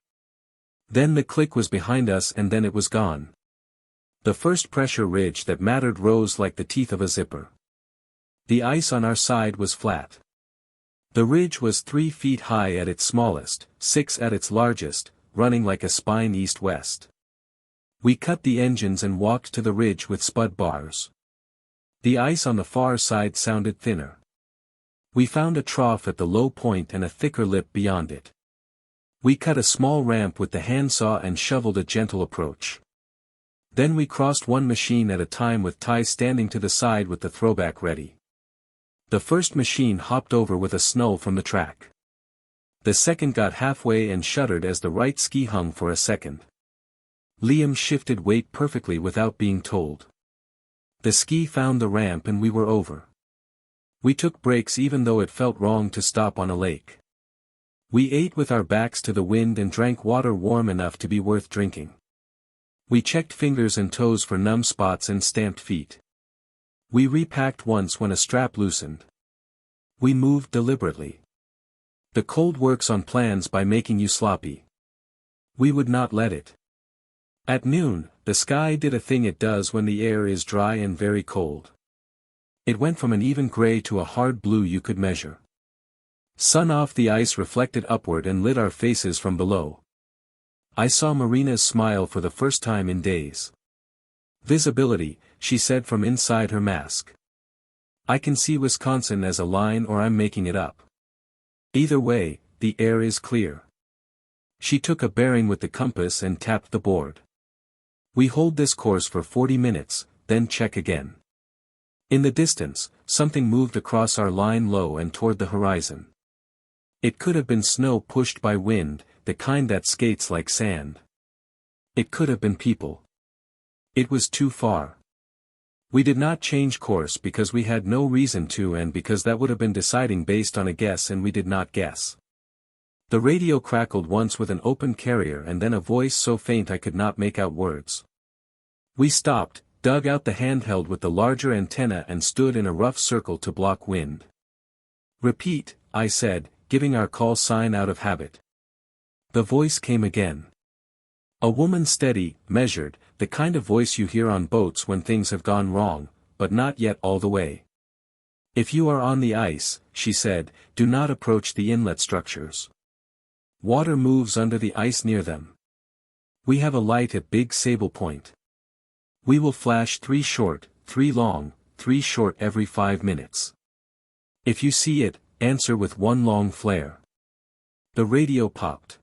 Then the click was behind us and then it was gone. The first pressure ridge that mattered rose like the teeth of a zipper. The ice on our side was flat. The ridge was 3 feet high at its smallest, 6 at its largest, running like a spine east-west. We cut the engines and walked to the ridge with spud bars. The ice on the far side sounded thinner. We found a trough at the low point and a thicker lip beyond it. We cut a small ramp with the handsaw and shoveled a gentle approach. Then we crossed one machine at a time with Ty standing to the side with the throwback ready. The first machine hopped over with a snow from the track. The second got halfway and shuddered as the right ski hung for a second. Liam shifted weight perfectly without being told. The ski found the ramp and we were over. We took breaks even though it felt wrong to stop on a lake. We ate with our backs to the wind and drank water warm enough to be worth drinking. We checked fingers and toes for numb spots and stamped feet. We repacked once when a strap loosened. We moved deliberately. The cold works on plans by making you sloppy. We would not let it. At noon, the sky did a thing it does when the air is dry and very cold. It went from an even gray to a hard blue you could measure. Sun off the ice reflected upward and lit our faces from below. I saw Marina's smile for the first time in days. Visibility, she said from inside her mask. I can see Wisconsin as a line or I'm making it up. Either way, the air is clear. She took a bearing with the compass and tapped the board. We hold this course for 40 minutes, then check again. In the distance, something moved across our line low and toward the horizon. It could have been snow pushed by wind, the kind that skates like sand. It could have been people. It was too far. We did not change course because we had no reason to and because that would have been deciding based on a guess and we did not guess. The radio crackled once with an open carrier and then a voice so faint I could not make out words. We stopped, dug out the handheld with the larger antenna and stood in a rough circle to block wind. Repeat, I said, giving our call sign out of habit. The voice came again. A woman steady, measured, the kind of voice you hear on boats when things have gone wrong, but not yet all the way. If you are on the ice, she said, do not approach the inlet structures. Water moves under the ice near them. We have a light at Big Sable Point. We will flash 3 short, 3 long, 3 short every 5 minutes. If you see it, answer with 1 long flare. The radio popped.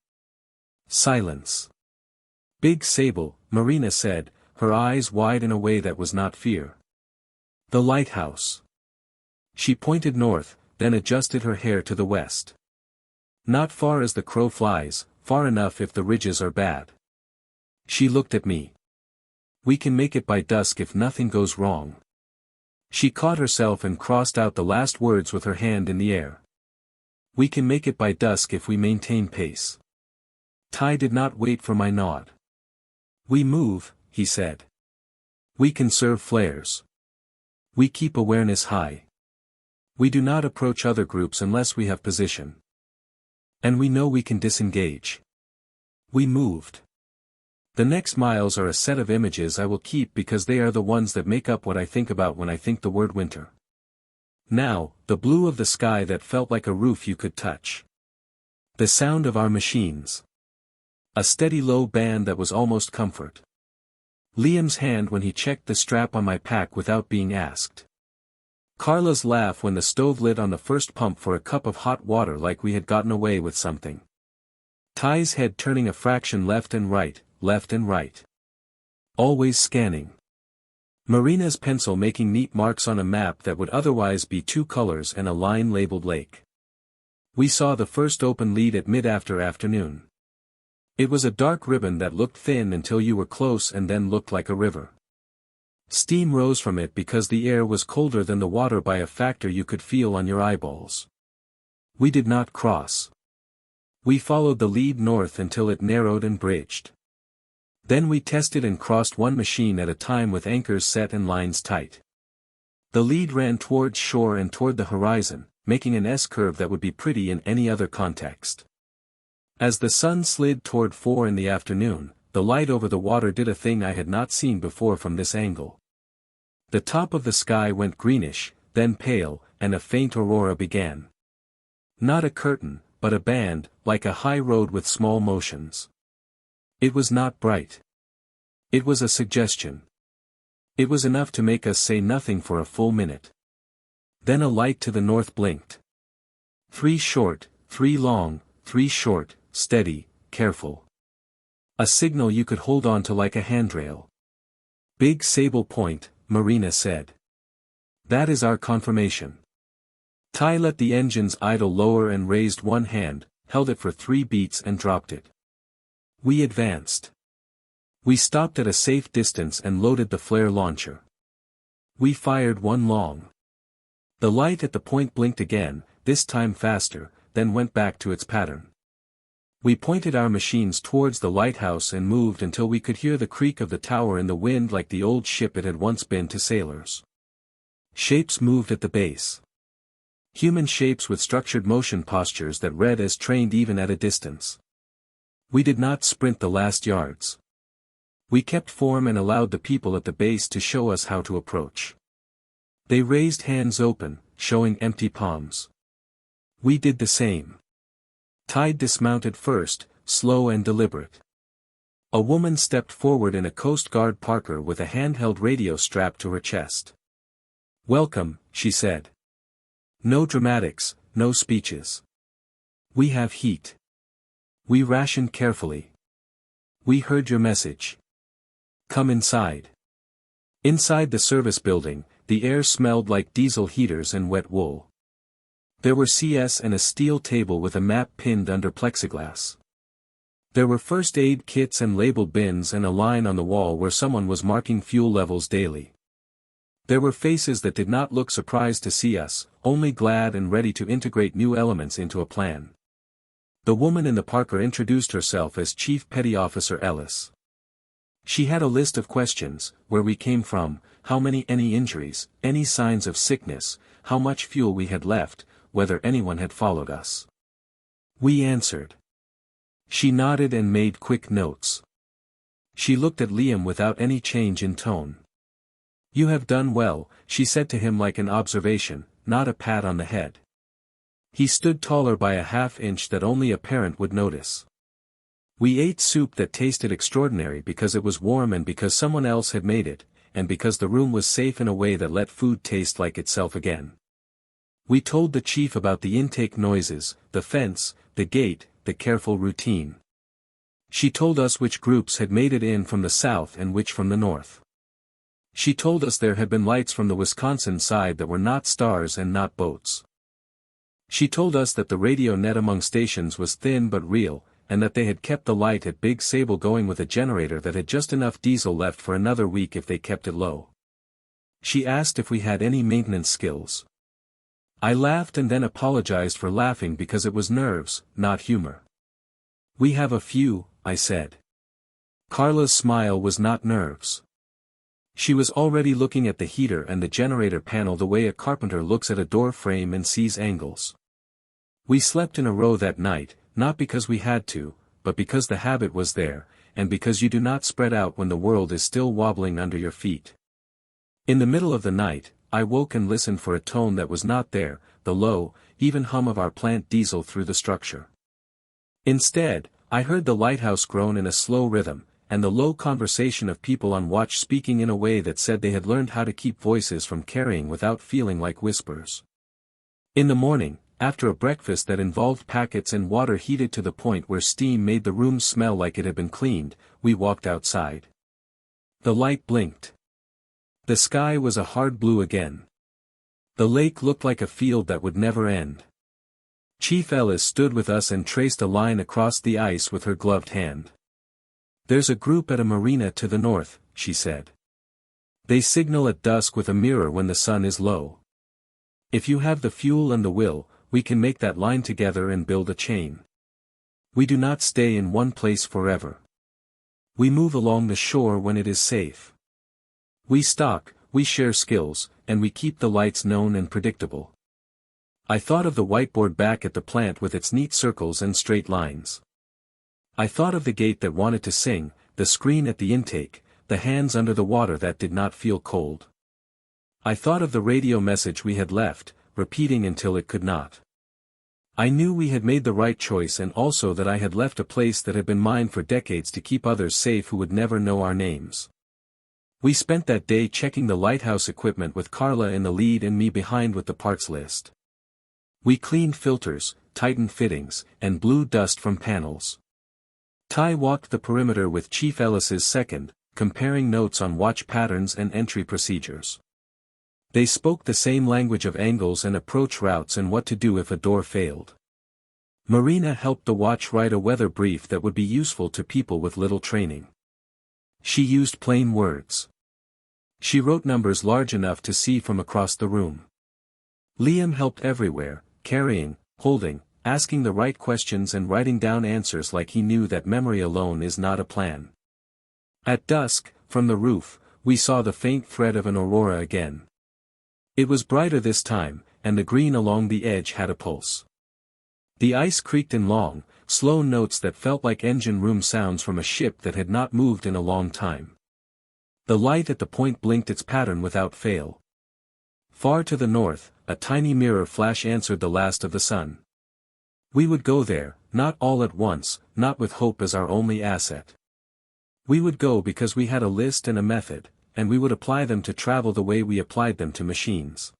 Silence. Big Sable, Marina said, her eyes wide in a way that was not fear. The lighthouse. She pointed north, then adjusted her hair to the west. Not far as the crow flies, far enough if the ridges are bad. She looked at me. We can make it by dusk if nothing goes wrong. She caught herself and crossed out the last words with her hand in the air. We can make it by dusk if we maintain pace. Ty did not wait for my nod. We move, he said. We conserve flares. We keep awareness high. We do not approach other groups unless we have position. And we know we can disengage. We moved. The next miles are a set of images I will keep because they are the ones that make up what I think about when I think the word winter. Now, the blue of the sky that felt like a roof you could touch. The sound of our machines. A steady low band that was almost comfort. Liam's hand when he checked the strap on my pack without being asked. Carla's laugh when the stove lit on the first pump for a cup of hot water like we had gotten away with something. Ty's head turning a fraction left and right. Always scanning. Marina's pencil making neat marks on a map that would otherwise be 2 colors and a line labeled lake. We saw the first open lead at mid-afternoon. It was a dark ribbon that looked thin until you were close and then looked like a river. Steam rose from it because the air was colder than the water by a factor you could feel on your eyeballs. We did not cross. We followed the lead north until it narrowed and bridged. Then we tested and crossed one machine at a time with anchors set and lines tight. The lead ran towards shore and toward the horizon, making an S-curve that would be pretty in any other context. As the sun slid toward 4 in the afternoon, the light over the water did a thing I had not seen before from this angle. The top of the sky went greenish, then pale, and a faint aurora began. Not a curtain, but a band, like a high road with small motions. It was not bright. It was a suggestion. It was enough to make us say nothing for a full minute. Then a light to the north blinked. 3 short, 3 long, 3 short, steady, careful. A signal you could hold on to like a handrail. Big Sable Point, Marina said. That is our confirmation. Ty let the engines idle lower and raised one hand, held it for 3 beats and dropped it. We advanced. We stopped at a safe distance and loaded the flare launcher. We fired one long. The light at the point blinked again, this time faster, then went back to its pattern. We pointed our machines towards the lighthouse and moved until we could hear the creak of the tower in the wind like the old ship it had once been to sailors. Shapes moved at the base. Human shapes with structured motion postures that read as trained even at a distance. We did not sprint the last yards. We kept form and allowed the people at the base to show us how to approach. They raised hands open, showing empty palms. We did the same. Tide dismounted first, slow and deliberate. A woman stepped forward in a Coast Guard Parker with a handheld radio strapped to her chest. "Welcome," she said. "No dramatics, no speeches. We have heat. We rationed carefully. We heard your message. Come inside." Inside the service building, the air smelled like diesel heaters and wet wool. There were CS and a steel table with a map pinned under plexiglass. There were first aid kits and labeled bins and a line on the wall where someone was marking fuel levels daily. There were faces that did not look surprised to see us, only glad and ready to integrate new elements into a plan. The woman in the Parker introduced herself as Chief Petty Officer Ellis. She had a list of questions: where we came from, how many any injuries, any signs of sickness, how much fuel we had left, whether anyone had followed us. We answered. She nodded and made quick notes. She looked at Liam without any change in tone. "You have done well," she said to him like an observation, not a pat on the head. He stood taller by a half-inch that only a parent would notice. We ate soup that tasted extraordinary because it was warm and because someone else had made it, and because the room was safe in a way that let food taste like itself again. We told the chief about the intake noises, the fence, the gate, the careful routine. She told us which groups had made it in from the south and which from the north. She told us there had been lights from the Wisconsin side that were not stars and not boats. She told us that the radio net among stations was thin but real, and that they had kept the light at Big Sable going with a generator that had just enough diesel left for another week if they kept it low. She asked if we had any maintenance skills. I laughed and then apologized for laughing because it was nerves, not humor. "We have a few," I said. Carla's smile was not nerves. She was already looking at the heater and the generator panel the way a carpenter looks at a door frame and sees angles. We slept in a row that night, not because we had to, but because the habit was there, and because you do not spread out when the world is still wobbling under your feet. In the middle of the night, I woke and listened for a tone that was not there, the low, even hum of our plant diesel through the structure. Instead, I heard the lighthouse groan in a slow rhythm, and the low conversation of people on watch speaking in a way that said they had learned how to keep voices from carrying without feeling like whispers. In the morning, after a breakfast that involved packets and water heated to the point where steam made the room smell like it had been cleaned, we walked outside. The light blinked. The sky was a hard blue again. The lake looked like a field that would never end. Chief Ellis stood with us and traced a line across the ice with her gloved hand. "There's a group at a marina to the north," she said. "They signal at dusk with a mirror when the sun is low. If you have the fuel and the will, we can make that line together and build a chain. We do not stay in one place forever. We move along the shore when it is safe. We stalk, we share skills, and we keep the lights known and predictable." I thought of the whiteboard back at the plant with its neat circles and straight lines. I thought of the gate that wanted to sing, the screen at the intake, the hands under the water that did not feel cold. I thought of the radio message we had left, repeating until it could not. I knew we had made the right choice and also that I had left a place that had been mine for decades to keep others safe who would never know our names. We spent that day checking the lighthouse equipment with Carla in the lead and me behind with the parts list. We cleaned filters, tightened fittings, and blew dust from panels. Ty walked the perimeter with Chief Ellis's second, comparing notes on watch patterns and entry procedures. They spoke the same language of angles and approach routes and what to do if a door failed. Marina helped the watch write a weather brief that would be useful to people with little training. She used plain words. She wrote numbers large enough to see from across the room. Liam helped everywhere, carrying, holding, asking the right questions and writing down answers like he knew that memory alone is not a plan. At dusk, from the roof, we saw the faint thread of an aurora again. It was brighter this time, and the green along the edge had a pulse. The ice creaked in long, slow notes that felt like engine room sounds from a ship that had not moved in a long time. The light at the point blinked its pattern without fail. Far to the north, a tiny mirror flash answered the last of the sun. We would go there, not all at once, not with hope as our only asset. We would go because we had a list and a method, and we would apply them to travel the way we applied them to machines.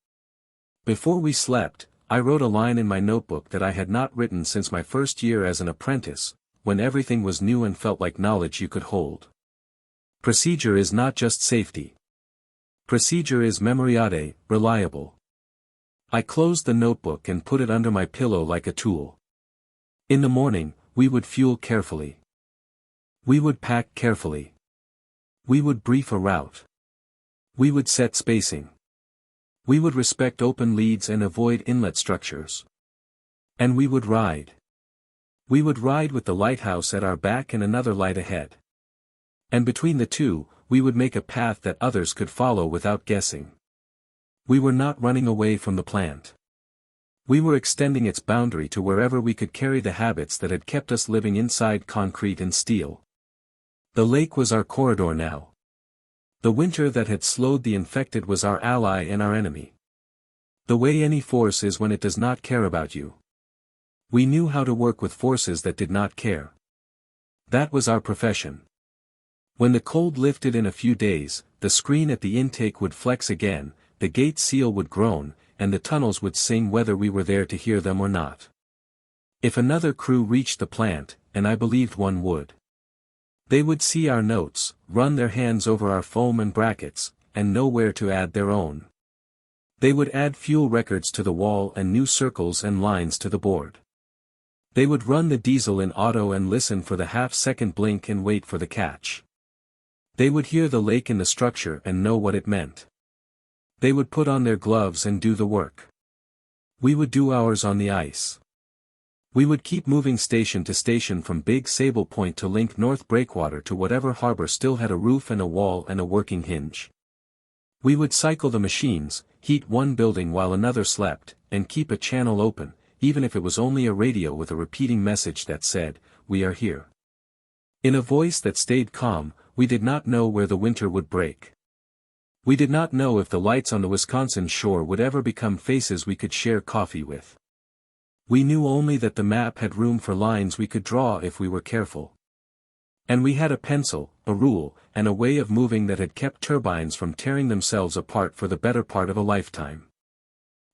Before we slept, I wrote a line in my notebook that I had not written since my first year as an apprentice, when everything was new and felt like knowledge you could hold. Procedure is not just safety. Procedure is memoriade, reliable. I closed the notebook and put it under my pillow like a tool. In the morning, we would fuel carefully. We would pack carefully. We would brief a route. We would set spacing. We would respect open leads and avoid inlet structures. And we would ride. We would ride with the lighthouse at our back and another light ahead. And between the two, we would make a path that others could follow without guessing. We were not running away from the plant. We were extending its boundary to wherever we could carry the habits that had kept us living inside concrete and steel. The lake was our corridor now. The winter that had slowed the infected was our ally and our enemy. The way any force is when it does not care about you. We knew how to work with forces that did not care. That was our profession. When the cold lifted in a few days, the screen at the intake would flex again, the gate seal would groan, and the tunnels would sing whether we were there to hear them or not. If another crew reached the plant, and I believed one would, they would see our notes, run their hands over our foam and brackets, and know where to add their own. They would add fuel records to the wall and new circles and lines to the board. They would run the diesel in auto and listen for the half-second blink and wait for the catch. They would hear the lake in the structure and know what it meant. They would put on their gloves and do the work. We would do ours on the ice. We would keep moving station to station from Big Sable Point to link North Breakwater to whatever harbor still had a roof and a wall and a working hinge. We would cycle the machines, heat one building while another slept, and keep a channel open, even if it was only a radio with a repeating message that said, "We are here." In a voice that stayed calm, we did not know where the winter would break. We did not know if the lights on the Wisconsin shore would ever become faces we could share coffee with. We knew only that the map had room for lines we could draw if we were careful. And we had a pencil, a rule, and a way of moving that had kept turbines from tearing themselves apart for the better part of a lifetime.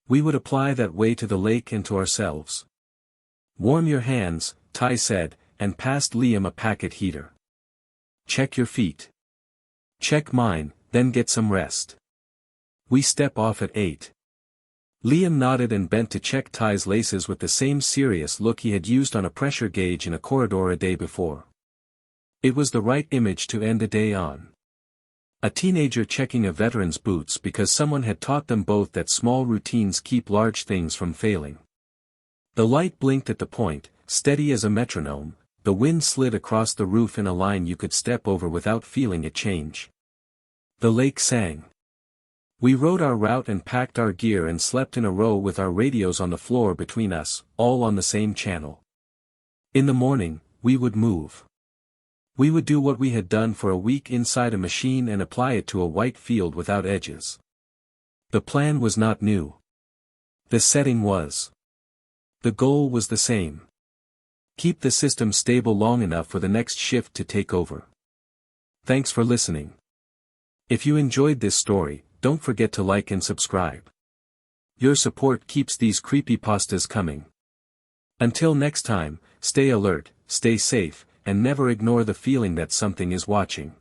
We would apply that way to the lake and to ourselves. "Warm your hands," Ty said, and passed Liam a packet heater. "Check your feet." "Check mine, then get some rest." "We step off at 8. Liam nodded and bent to check Ty's laces with the same serious look he had used on a pressure gauge in a corridor a day before. It was the right image to end a day on. A teenager checking a veteran's boots because someone had taught them both that small routines keep large things from failing. The light blinked at the point, steady as a metronome, the wind slid across the roof in a line you could step over without feeling it change. The lake sang. We rode our route and packed our gear and slept in a row with our radios on the floor between us, all on the same channel. In the morning, we would move. We would do what we had done for a week inside a machine and apply it to a white field without edges. The plan was not new. The setting was. The goal was the same. Keep the system stable long enough for the next shift to take over. Thanks for listening. If you enjoyed this story, don't forget to like and subscribe. Your support keeps these creepypastas coming. Until next time, stay alert, stay safe, and never ignore the feeling that something is watching.